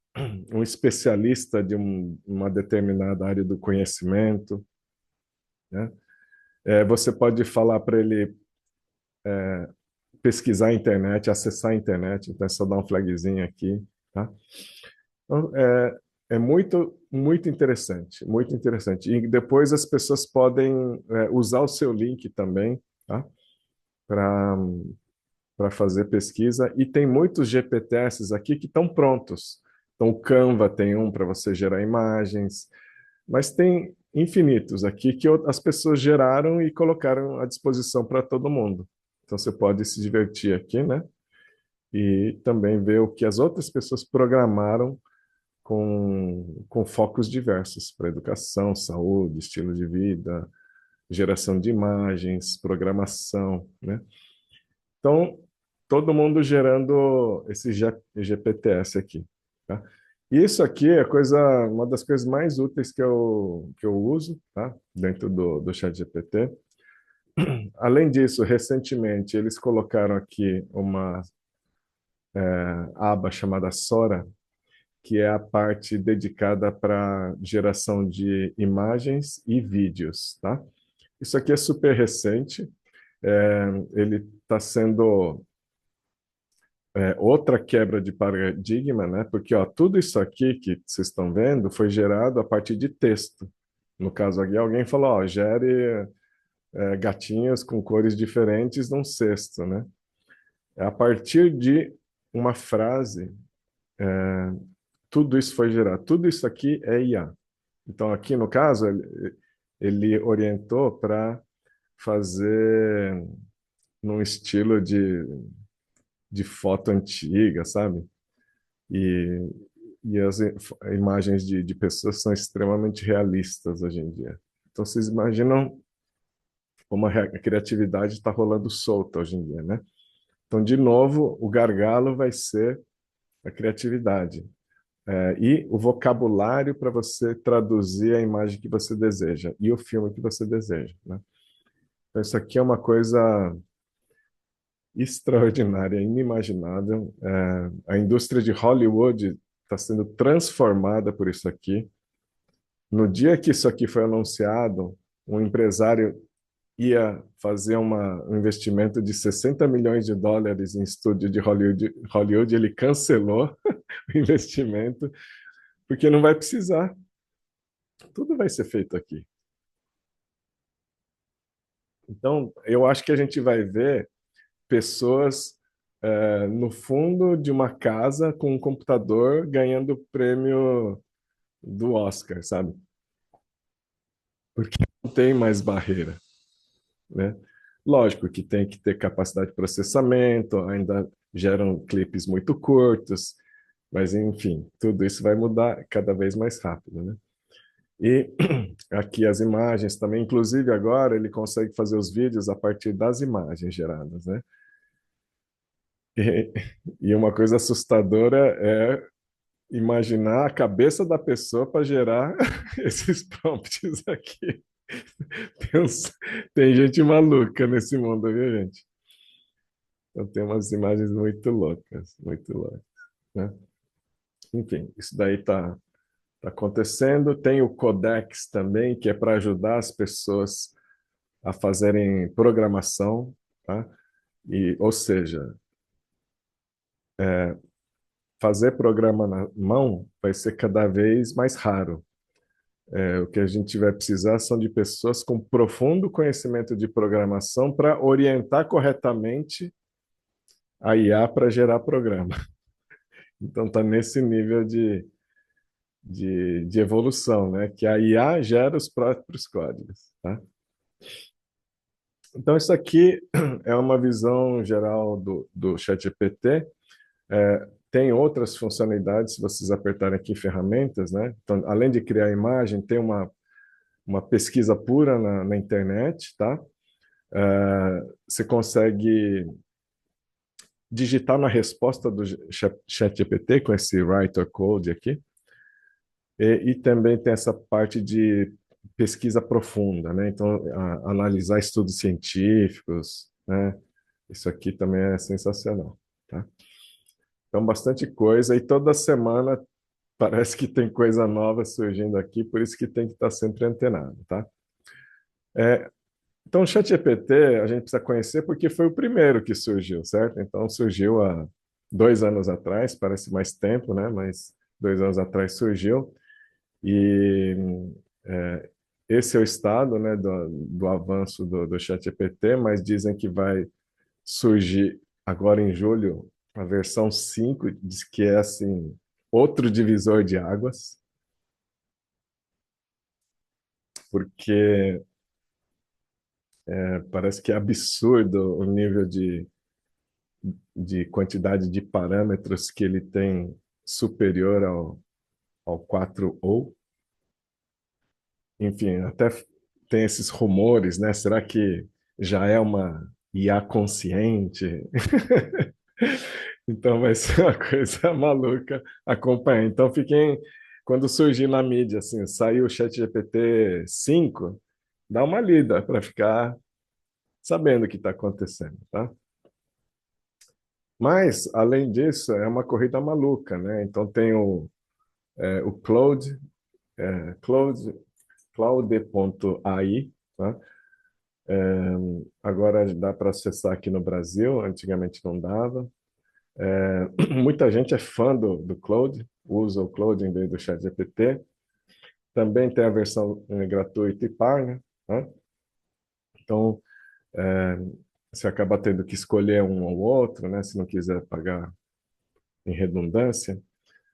um especialista de uma determinada área do conhecimento, né? Você pode falar para ele pesquisar a internet, acessar a internet. Então, é só dar um flagzinho aqui, tá? Então, é muito, muito interessante, muito interessante. E depois as pessoas podem usar o seu link também, tá? Para fazer pesquisa. E tem muitos GPTs aqui que estão prontos. Então, o Canva tem um para você gerar imagens, mas tem infinitos aqui que as pessoas geraram e colocaram à disposição para todo mundo. Então, você pode se divertir aqui, né? E também ver o que as outras pessoas programaram com focos diversos para educação, saúde, estilo de vida, geração de imagens, programação, né? Então, todo mundo gerando esse GPTS aqui, tá? Isso aqui é uma das coisas mais úteis que eu uso, tá? Dentro do ChatGPT. Além disso, recentemente eles colocaram aqui uma aba chamada Sora, que é a parte dedicada para geração de imagens e vídeos, tá? Isso aqui é super recente, ele está sendo outra quebra de paradigma, né? Porque ó, tudo isso aqui que vocês estão vendo foi gerado a partir de texto. No caso aqui, alguém falou, ó, gere gatinhos com cores diferentes num cesto, né? É a partir de uma frase, tudo isso foi gerado. Tudo isso aqui é IA. Então, aqui no caso, ele orientou para fazer num estilo de foto antiga, sabe? E, e as imagens de pessoas são extremamente realistas hoje em dia. Então, vocês imaginam como a criatividade está rolando solta hoje em dia, né? Então, de novo, o gargalo vai ser a criatividade. E o vocabulário para você traduzir a imagem que você deseja e o filme que você deseja, né? Então, isso aqui é uma coisa extraordinária, inimaginável. A indústria de Hollywood está sendo transformada por isso aqui. No dia que isso aqui foi anunciado, um empresário ia fazer um investimento de 60 milhões de dólares em estúdio de Hollywood, ele cancelou o investimento, porque não vai precisar. Tudo vai ser feito aqui. Então, eu acho que a gente vai ver pessoas no fundo de uma casa com um computador ganhando o prêmio do Oscar, sabe? Porque não tem mais barreira, né? Lógico que tem que ter capacidade de processamento, ainda geram clipes muito curtos, mas enfim, tudo isso vai mudar cada vez mais rápido, né? E aqui as imagens também, inclusive agora ele consegue fazer os vídeos a partir das imagens geradas, né? E, e uma coisa assustadora é imaginar a cabeça da pessoa para gerar esses prompts aqui. Tem, tem gente maluca nesse mundo, viu, gente? Então tem umas imagens muito loucas, né? Enfim, isso daí tá acontecendo. Tem o Codex também, que é para ajudar as pessoas a fazerem programação, tá? Ou seja, fazer programa na mão vai ser cada vez mais raro. O que a gente vai precisar são de pessoas com profundo conhecimento de programação para orientar corretamente a IA para gerar programa. Então está nesse nível de evolução, né? Que a IA gera os próprios códigos, tá? Então isso aqui é uma visão geral do ChatGPT. Tem outras funcionalidades, se vocês apertarem aqui ferramentas, né? Então, além de criar imagem, tem uma pesquisa pura na internet, tá? Você consegue digitar na resposta do ChatGPT com esse writer code aqui, e também tem essa parte de pesquisa profunda, né? Então, analisar estudos científicos, né? Isso aqui também é sensacional, tá? Então, bastante coisa, e toda semana parece que tem coisa nova surgindo aqui, por isso que tem que estar sempre antenado, tá? Então, o ChatGPT a gente precisa conhecer porque foi o primeiro que surgiu, certo? Então, surgiu há 2 anos atrás, parece mais tempo, né? Mas 2 anos atrás surgiu. E é, esse é o estado, né, do avanço do ChatGPT, mas dizem que vai surgir agora em julho a versão 5, diz que é assim, outro divisor de águas, porque parece que é absurdo o nível de quantidade de parâmetros que ele tem superior ao 4O. Enfim, até tem esses rumores, né? Será que já é uma IA consciente? Então vai ser uma coisa maluca acompanhar. Então fiquem, quando surgir na mídia, assim, saiu o ChatGPT 5, dá uma lida para ficar sabendo o que está acontecendo, tá? Mas, além disso, é uma corrida maluca, né? Então tem o Claude, Claude.ai, tá? Agora dá para acessar aqui no Brasil, antigamente não dava. Muita gente é fã do Claude, usa o Claude em vez do ChatGPT. Também tem a versão gratuita e paga, né? Então, é, você acaba tendo que escolher um ou outro, né? Se não quiser pagar em redundância.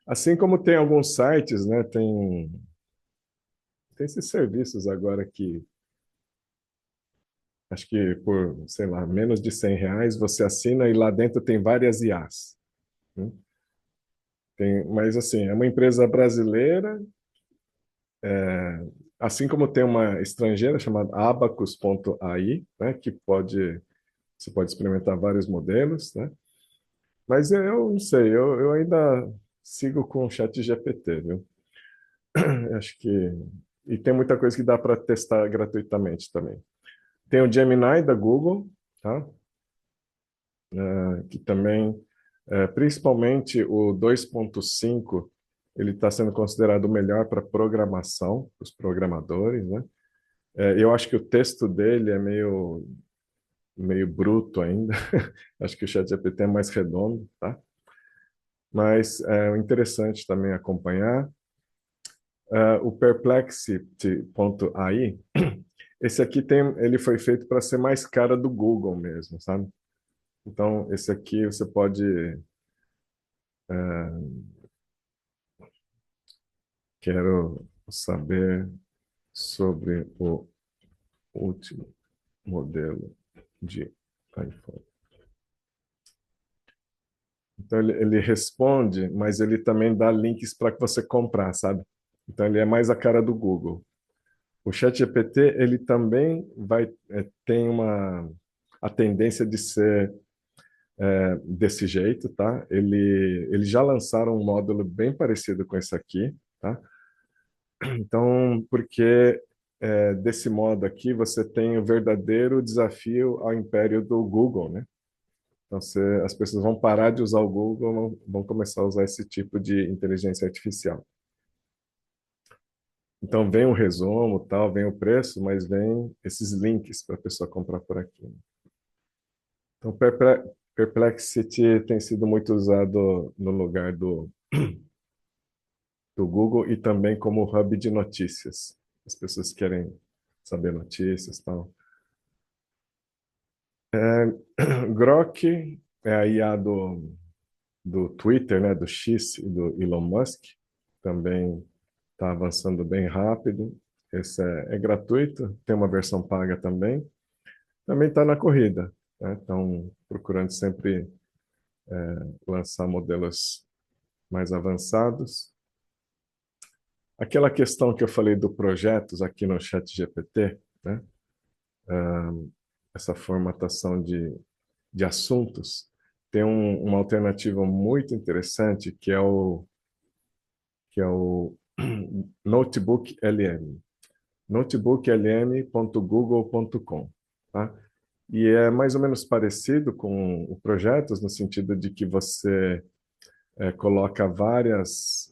Assim como tem alguns sites, né? Tem esses serviços agora que acho que por, sei lá, menos de R$ 100 você assina e lá dentro tem várias IAs, né? Mas assim, é uma empresa brasileira, assim como tem uma estrangeira chamada Abacus.ai, né, que você pode experimentar vários modelos, né? Mas eu não sei, eu ainda sigo com o ChatGPT, viu? Acho que e tem muita coisa que dá para testar gratuitamente também. Tem o Gemini da Google, tá? Que também, principalmente o 2.5 ele está sendo considerado o melhor para programação, os programadores, né? Eu acho que o texto dele é meio bruto ainda. Acho que o ChatGPT é mais redondo, tá? Mas é interessante também acompanhar. O Perplexity.ai, esse aqui ele foi feito para ser mais cara do Google mesmo, sabe? Então, esse aqui você pode. Quero saber sobre o último modelo de iPhone. Então, ele responde, mas ele também dá links para que você comprar, sabe? Então, ele é mais a cara do Google. O ChatGPT, ele também tem a tendência de ser desse jeito, tá? Eles já lançaram um módulo bem parecido com esse aqui, tá? Então, porque desse modo aqui você tem o verdadeiro desafio ao império do Google, né? Então, as pessoas vão parar de usar o Google, vão começar a usar esse tipo de inteligência artificial. Então, vem o resumo, tal, vem o preço, mas vem esses links para a pessoa comprar por aqui. Então, Perplexity tem sido muito usado no lugar do Google e também como hub de notícias. As pessoas querem saber notícias, tal. Grok é a IA do Twitter, né, do X e do Elon Musk, também está avançando bem rápido. Esse é gratuito, tem uma versão paga também. Também está na corrida, né? Estão procurando sempre lançar modelos mais avançados. Aquela questão que eu falei do projetos aqui no ChatGPT, né? Essa formatação de assuntos, tem uma alternativa muito interessante que é o Notebook LM. notebooklm.google.com, tá? E é mais ou menos parecido com o Projetos, no sentido de que você coloca várias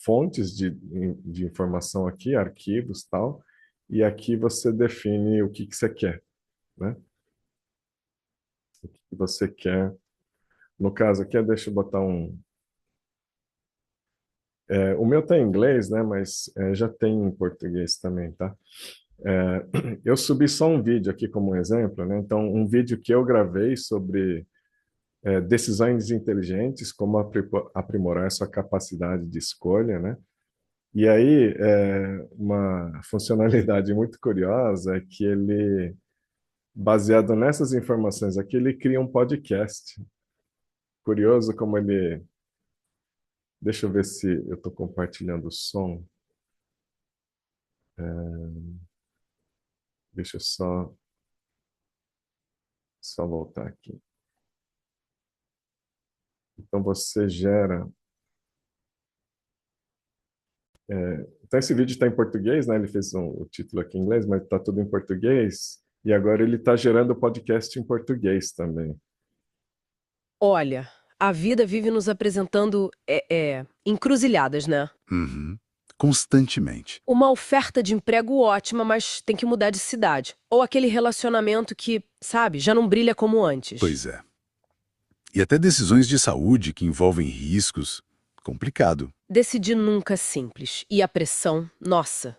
fontes de informação aqui, arquivos tal, e aqui você define o que você quer, né? O que você quer. No caso aqui, deixa eu botar o meu tá em inglês, né? Mas já tem em português também, tá? Eu subi só um vídeo aqui como exemplo, né? Então, um vídeo que eu gravei sobre decisões inteligentes, como aprimorar sua capacidade de escolha, né? E aí, uma funcionalidade muito curiosa é que ele, baseado nessas informações aqui, ele cria um podcast. Curioso como ele... Deixa eu ver se eu estou compartilhando o som. Deixa eu só voltar aqui. Então, você gera... Então, esse vídeo está em português, né? Ele fez o título aqui em inglês, mas está tudo em português. E agora ele está gerando podcast em português também. Olha, a vida vive nos apresentando encruzilhadas, né? Uhum. Constantemente. Uma oferta de emprego ótima, mas tem que mudar de cidade. Ou aquele relacionamento que, sabe, já não brilha como antes. Pois é. E até decisões de saúde que envolvem riscos. Complicado. Decidir nunca é simples. E a pressão, nossa,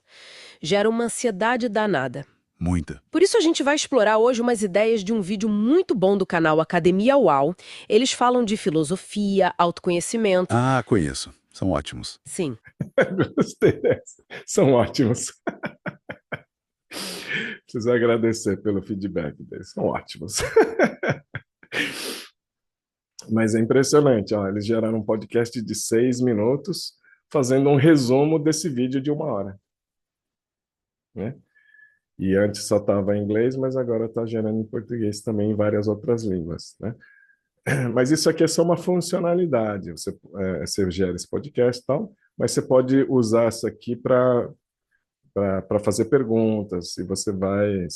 gera uma ansiedade danada. Muita. Por isso a gente vai explorar hoje umas ideias de um vídeo muito bom do canal Academia UAU. Eles falam de filosofia, autoconhecimento. Ah, conheço. São ótimos. Sim. Gostei dessa. São ótimos. Preciso agradecer pelo feedback deles. São ótimos. Mas é impressionante, ó, eles geraram um podcast de 6 minutos fazendo um resumo desse vídeo de 1 hora, né? E antes só estava em inglês, mas agora está gerando em português também em várias outras línguas, né? Mas isso aqui é só uma funcionalidade. Você gera esse podcast e tal, mas você pode usar isso aqui para fazer perguntas, e você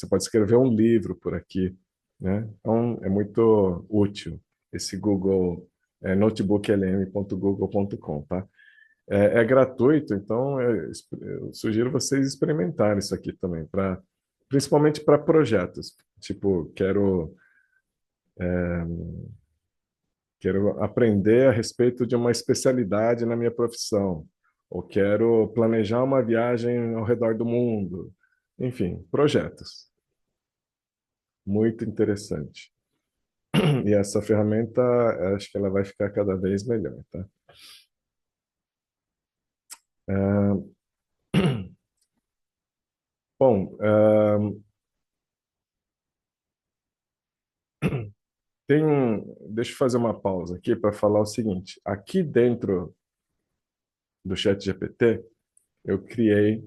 pode escrever um livro por aqui, né? Então, é muito útil esse Google, notebooklm.google.com, tá? É gratuito, então eu sugiro vocês experimentarem isso aqui também, principalmente para projetos. Tipo, quero aprender a respeito de uma especialidade na minha profissão, ou quero planejar uma viagem ao redor do mundo. Enfim, projetos. Muito interessante. E essa ferramenta, acho que ela vai ficar cada vez melhor, tá? Ah, bom, deixa eu fazer uma pausa aqui para falar o seguinte. Aqui dentro do ChatGPT, eu criei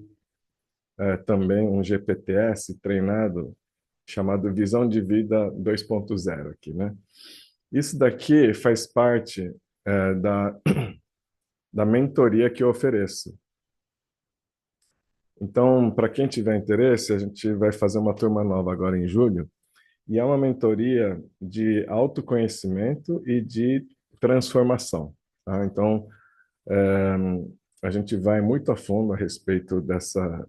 também um GPTs treinado chamado Visão de Vida 2.0 aqui, né? Isso daqui faz parte da mentoria que eu ofereço. Então, para quem tiver interesse, a gente vai fazer uma turma nova agora em julho, e é uma mentoria de autoconhecimento e de transformação, tá? Então, é, a gente vai muito a fundo a respeito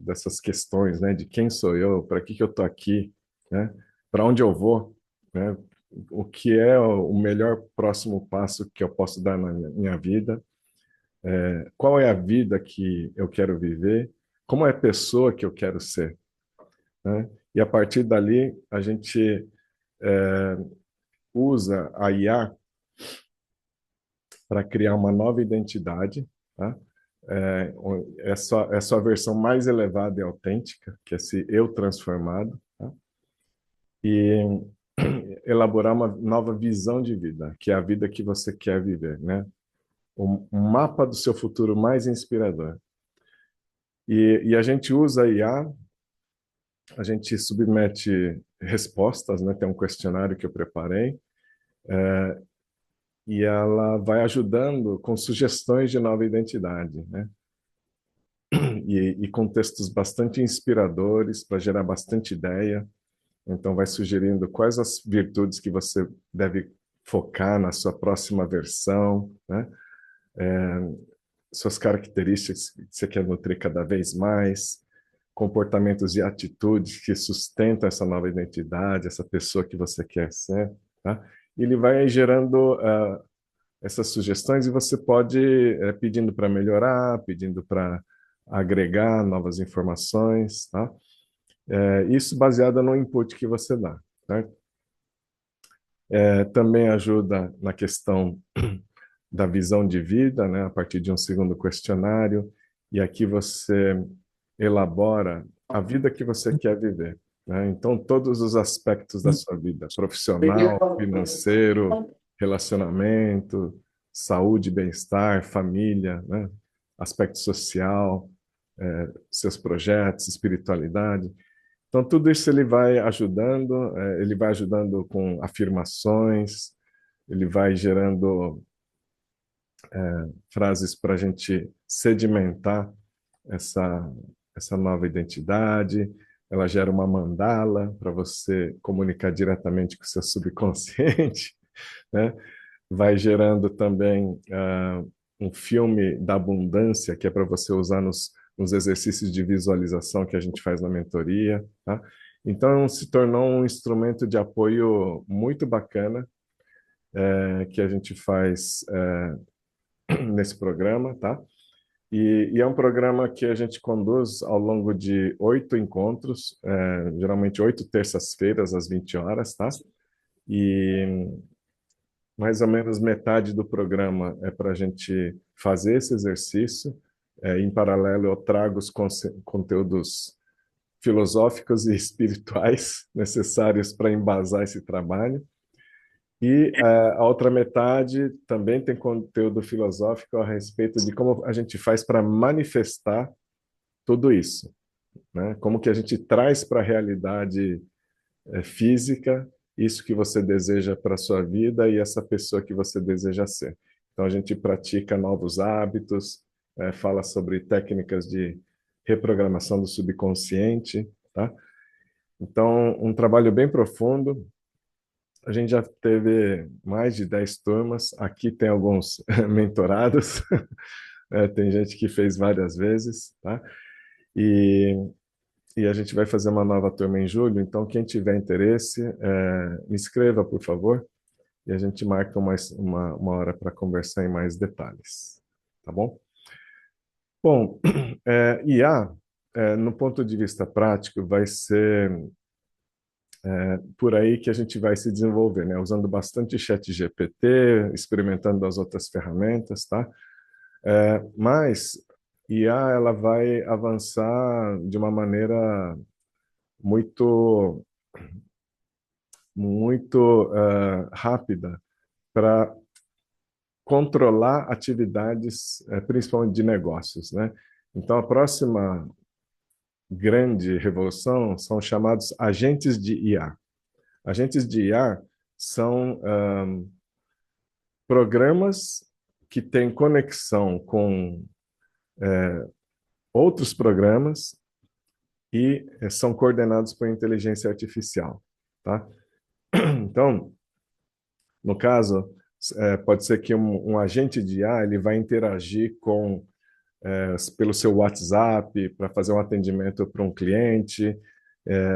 dessas questões, né? De quem sou eu, para que eu estou aqui, né? Para onde eu vou, né? O que é o melhor próximo passo que eu posso dar na minha vida, qual é a vida que eu quero viver, como é a pessoa que eu quero ser, né? E a partir dali, a gente usa a IA para criar uma nova identidade, tá? É sua versão mais elevada e autêntica, que é esse eu transformado, tá? E elaborar uma nova visão de vida, que é a vida que você quer viver, né? Um mapa do seu futuro mais inspirador. E a gente usa a IA, a gente submete respostas, né? Tem um questionário que eu preparei, e ela vai ajudando com sugestões de nova identidade, né? E com textos bastante inspiradores para gerar bastante ideia. Então, vai sugerindo quais as virtudes que você deve focar na sua próxima versão, né? Suas características que você quer nutrir cada vez mais, comportamentos e atitudes que sustentam essa nova identidade, essa pessoa que você quer ser, tá? E ele vai gerando essas sugestões e você pode pedindo para melhorar, pedindo para agregar novas informações, tá? Isso baseado no input que você dá, tá? Também ajuda na questão da visão de vida, né, a partir de um segundo questionário, e aqui você elabora a vida que você quer viver, né? Então, todos os aspectos da sua vida, profissional, financeiro, relacionamento, saúde, bem-estar, família, né? Aspecto social, seus projetos, espiritualidade. Então, tudo isso ele vai ajudando com afirmações, ele vai gerando frases para a gente sedimentar essa, essa nova identidade. Ela gera uma mandala para você comunicar diretamente com o seu subconsciente, né? Vai gerando também um filme da abundância, que é para você usar nos exercícios de visualização que a gente faz na mentoria, tá? Então, se tornou um instrumento de apoio muito bacana, que a gente faz nesse programa, tá? E é um programa que a gente conduz ao longo de 8 encontros, geralmente 8 terças-feiras, às 20 horas, tá? E mais ou menos metade do programa é para a gente fazer esse exercício. Em paralelo, eu trago os conteúdos filosóficos e espirituais necessários para embasar esse trabalho. E a outra metade também tem conteúdo filosófico a respeito de como a gente faz para manifestar tudo isso, né? Como que a gente traz para a realidade física isso que você deseja para a sua vida e essa pessoa que você deseja ser. Então, a gente pratica novos hábitos, fala sobre técnicas de reprogramação do subconsciente, tá? Então, um trabalho bem profundo. A gente já teve mais de 10 turmas. Aqui tem alguns mentorados, Tem gente que fez várias vezes, tá? E, e a gente vai fazer uma nova turma em julho, então quem tiver interesse, me escreva, por favor, e a gente marca uma hora para conversar em mais detalhes, tá bom? Bom, IA, no ponto de vista prático, vai ser por aí que a gente vai se desenvolver, né? Usando bastante chat GPT, experimentando as outras ferramentas, tá? Mas IA ela vai avançar de uma maneira muito muito rápida para controlar atividades, principalmente de negócios, né? Então a próxima grande revolução são chamados agentes de IA. Agentes de IA são programas que têm conexão com outros programas e são coordenados por inteligência artificial, tá? Então, no caso, pode ser que um agente de IA ele vai interagir pelo seu WhatsApp para fazer um atendimento para um cliente.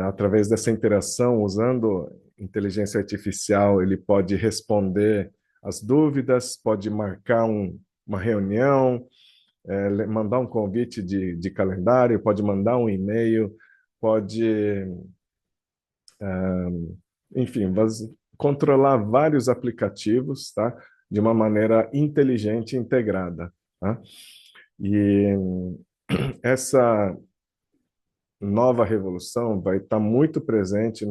Através dessa interação, usando inteligência artificial, ele pode responder as dúvidas, pode marcar uma reunião, mandar um convite de calendário, pode mandar um e-mail, pode, enfim, controlar vários aplicativos, tá? De uma maneira inteligente e integrada, tá? E essa nova revolução vai estar muito presente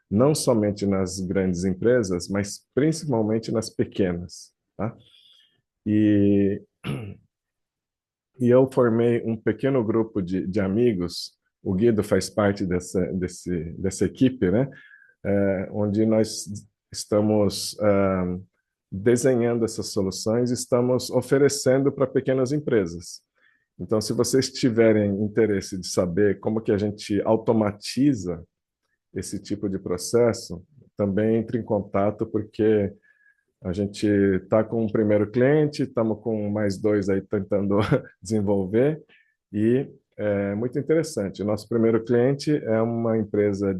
não somente nas grandes empresas, mas principalmente nas pequenas, tá? E, e eu formei um pequeno grupo de amigos, o Guido faz parte dessa equipe, né? Onde nós estamos desenhando essas soluções, estamos oferecendo para pequenas empresas. Então, se vocês tiverem interesse de saber como que a gente automatiza esse tipo de processo, também entre em contato, porque a gente está com um primeiro cliente, estamos com mais dois aí tentando desenvolver, e é muito interessante. O nosso primeiro cliente é uma empresa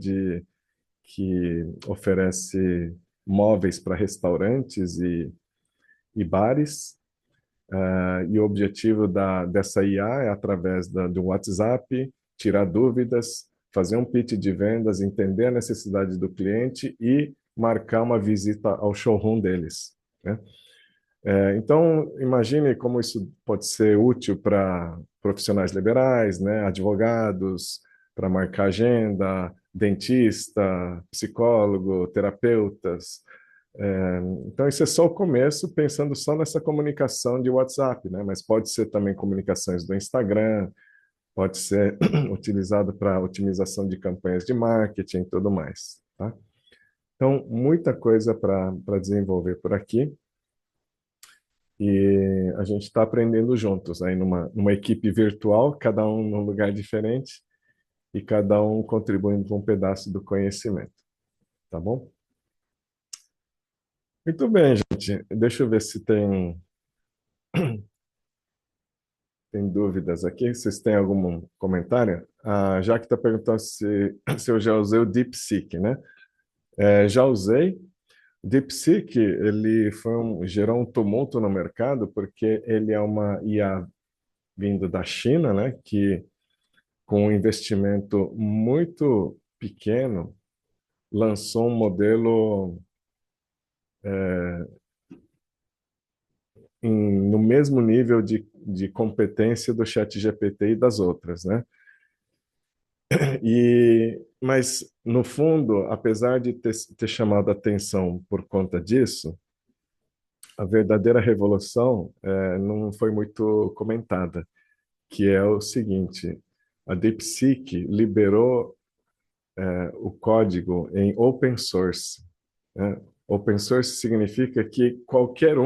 que oferece móveis para restaurantes e bares, e o objetivo dessa IA é, através do WhatsApp, tirar dúvidas, fazer um pitch de vendas, entender a necessidade do cliente e marcar uma visita ao showroom deles, né? Então, imagine como isso pode ser útil para profissionais liberais, né, advogados, para marcar agenda, dentista, psicólogo, terapeutas. Então, isso é só o começo, pensando só nessa comunicação de WhatsApp, né? Mas pode ser também comunicações do Instagram, pode ser utilizado para otimização de campanhas de marketing e tudo mais, tá? Então, muita coisa para desenvolver por aqui. E a gente está aprendendo juntos, aí numa equipe virtual, cada um num lugar diferente e cada um contribuindo com um pedaço do conhecimento, tá bom? Muito bem, gente. Deixa eu ver se tem dúvidas aqui. Vocês têm algum comentário? A Jaque está perguntando se eu já usei o DeepSeek, né? Já usei. O DeepSeek, ele gerou um tumulto no mercado porque ele é uma IA vindo da China, né? Que com um investimento muito pequeno lançou um modelo no mesmo nível de competência do ChatGPT e das outras, né? Mas, no fundo, apesar de ter chamado a atenção por conta disso, a verdadeira revolução não foi muito comentada, que é o seguinte: a DeepSeek liberou o código em open source, né? Open source significa que qualquer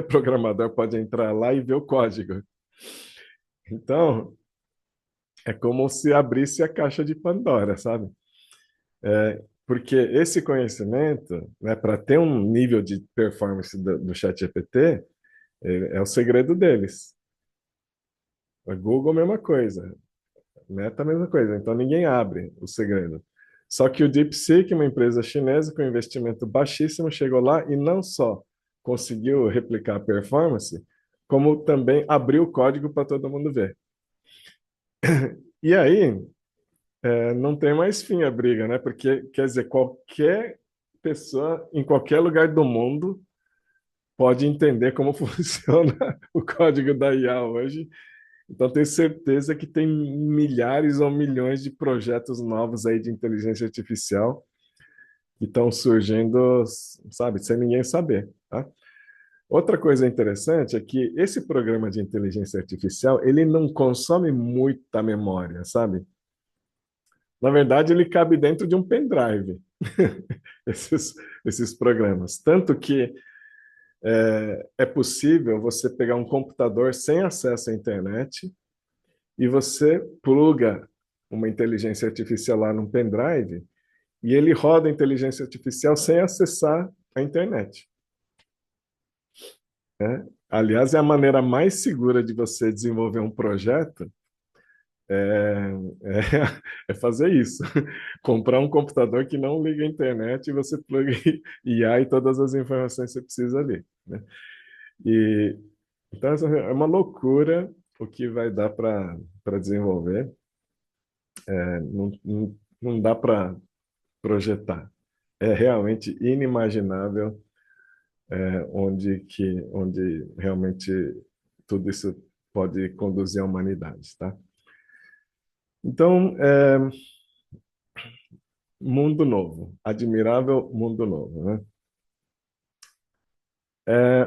programador pode entrar lá e ver o código. Então, é como se abrisse a caixa de Pandora, sabe? Porque esse conhecimento, né, para ter um nível de performance do ChatGPT, é o segredo deles. A Google, mesma coisa. Meta, a mesma coisa. Então, ninguém abre o segredo. Só que o DeepSeek, uma empresa chinesa com investimento baixíssimo, chegou lá e não só conseguiu replicar a performance, como também abriu o código para todo mundo ver. E aí, não tem mais fim a briga, né? Porque, quer dizer, qualquer pessoa em qualquer lugar do mundo pode entender como funciona o código da IA hoje. Então, tenho certeza que tem milhares ou milhões de projetos novos aí de inteligência artificial que estão surgindo, sabe, sem ninguém saber, tá? Outra coisa interessante é que esse programa de inteligência artificial, ele não consome muita memória, sabe? Na verdade, ele cabe dentro de um pendrive, esses, esses programas. Tanto que é possível você pegar um computador sem acesso à internet e você pluga uma inteligência artificial lá num pendrive e ele roda a inteligência artificial sem acessar a internet, né? Aliás, é a maneira mais segura de você desenvolver um projeto é, é fazer isso. Comprar um computador que não liga à internet e você pluga IA e todas as informações que você precisa ali, né? E, então, é uma loucura o que vai dar para desenvolver. Não dá para projetar. É realmente inimaginável onde realmente tudo isso pode conduzir a humanidade, tá? Então, mundo novo, admirável mundo novo, né?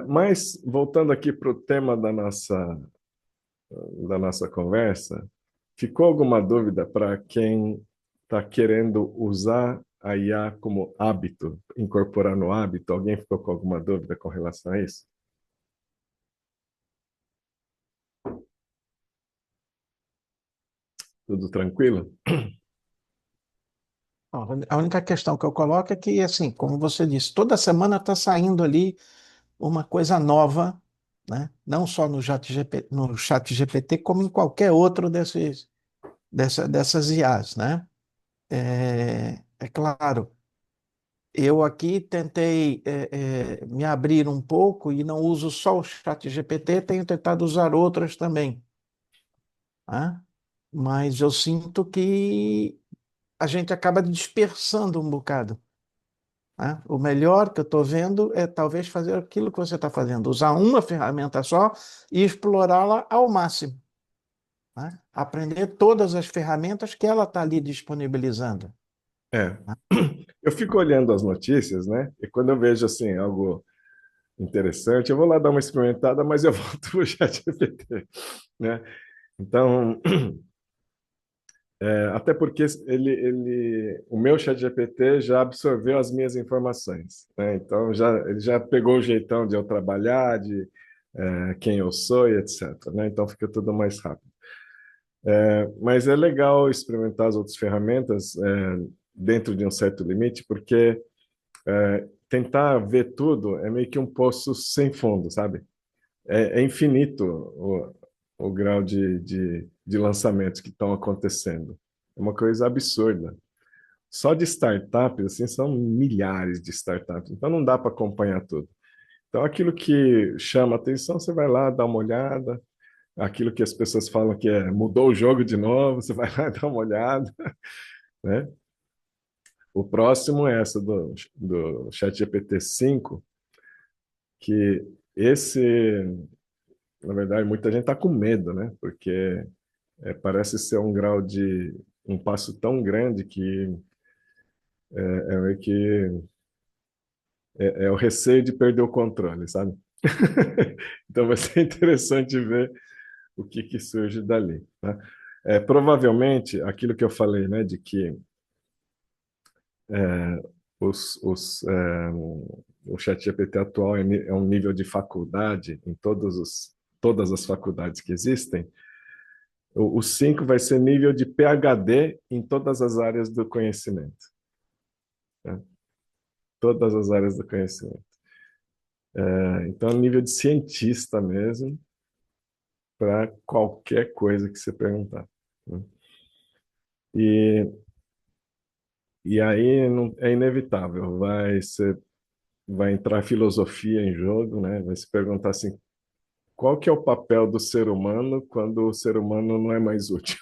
Mas, voltando aqui para o tema da nossa conversa, ficou alguma dúvida para quem está querendo usar a IA como hábito, incorporar no hábito? Alguém ficou com alguma dúvida com relação a isso? Tudo tranquilo? Ó, a única questão que eu coloco é que, assim, como você disse, toda semana está saindo ali uma coisa nova, né? Não só no chat GPT, como em qualquer outro dessas IAs, né? É claro, eu aqui tentei me abrir um pouco e não uso só o chat GPT, tenho tentado usar outras também, né? Mas eu sinto que a gente acaba dispersando um bocado, né? O melhor que eu estou vendo é talvez fazer aquilo que você está fazendo, usar uma ferramenta só e explorá-la ao máximo, né? Aprender todas as ferramentas que ela está ali disponibilizando. É. Eu fico olhando as notícias, né? E quando eu vejo assim algo interessante, eu vou lá dar uma experimentada, mas eu volto para o ChatGPT, né? Então, até porque o meu ChatGPT já absorveu as minhas informações, né? Então ele já pegou o jeitão de eu trabalhar, de quem eu sou e etc, né? Então fica tudo mais rápido. Mas é legal experimentar as outras ferramentas dentro de um certo limite, porque tentar ver tudo é meio que um poço sem fundo, sabe? É infinito o grau de lançamentos que estão acontecendo. É uma coisa absurda. Só de startups, assim, são milhares de startups. Então não dá para acompanhar tudo. Então aquilo que chama atenção, você vai lá, dá uma olhada. Aquilo que as pessoas falam que mudou o jogo de novo, você vai lá e dá uma olhada, né? O próximo é essa do ChatGPT 5, que na verdade, muita gente está com medo, né? Porque parece ser um passo tão grande que meio que é o receio de perder o controle, sabe? Então vai ser interessante ver o que surge dali, tá? Provavelmente, aquilo que eu falei, né, de que é, o ChatGPT atual é um nível de faculdade em todas as faculdades que existem. O 5 vai ser nível de PhD em todas as áreas do conhecimento, né? Todas as áreas do conhecimento. Então, nível de cientista mesmo, para qualquer coisa que você perguntar, né? E, e aí não, é inevitável, vai entrar filosofia em jogo, né? Vai se perguntar assim, qual que é o papel do ser humano quando o ser humano não é mais útil?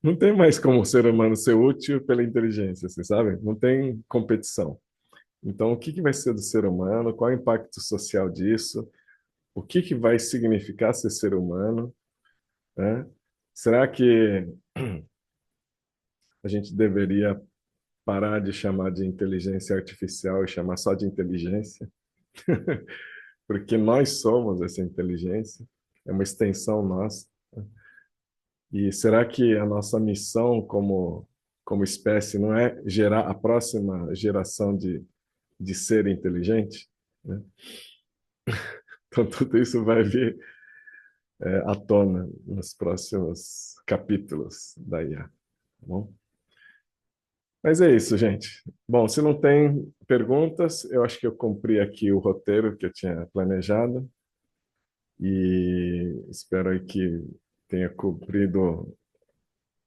Não tem mais como o ser humano ser útil pela inteligência, você sabe? Não tem competição. Então, o que que vai ser do ser humano? Qual é o impacto social disso? O que que vai significar ser ser humano, né? Será que a gente deveria parar de chamar de inteligência artificial e chamar só de inteligência? Porque nós somos essa inteligência, é uma extensão nossa. E será que a nossa missão como espécie não é gerar a próxima geração de ser inteligente, né? Então, tudo isso vai vir à tona nos próximos capítulos da IA, tá bom? Mas é isso, gente. Bom, se não tem perguntas, eu acho que eu cumpri aqui o roteiro que eu tinha planejado e espero aí que tenha cumprido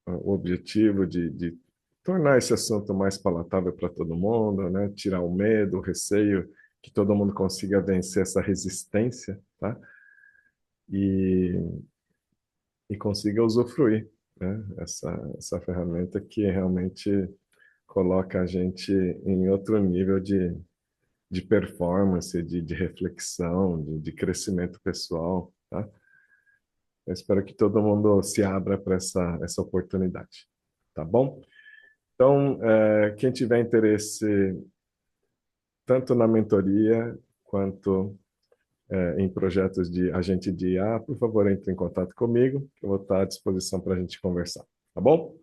o objetivo de tornar esse assunto mais palatável para todo mundo, né? Tirar o medo, o receio, que todo mundo consiga vencer essa resistência, tá? E, e consiga usufruir, né? Essa ferramenta que realmente coloca a gente em outro nível de performance, de reflexão, de crescimento pessoal, tá? Eu espero que todo mundo se abra para essa oportunidade, tá bom? Então, quem tiver interesse tanto na mentoria quanto em projetos de agente de IA, por favor, entre em contato comigo, que eu vou estar à disposição para a gente conversar, tá bom?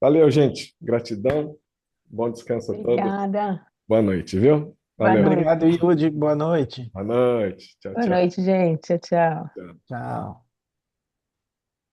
Valeu, gente. Gratidão. Bom descanso a todos. Obrigada. Boa noite, viu? Boa Valeu. noite. Obrigado, Yudi. Boa noite. Boa noite. Tchau, Boa tchau. noite, gente. Tchau, tchau. Tchau. Tchau.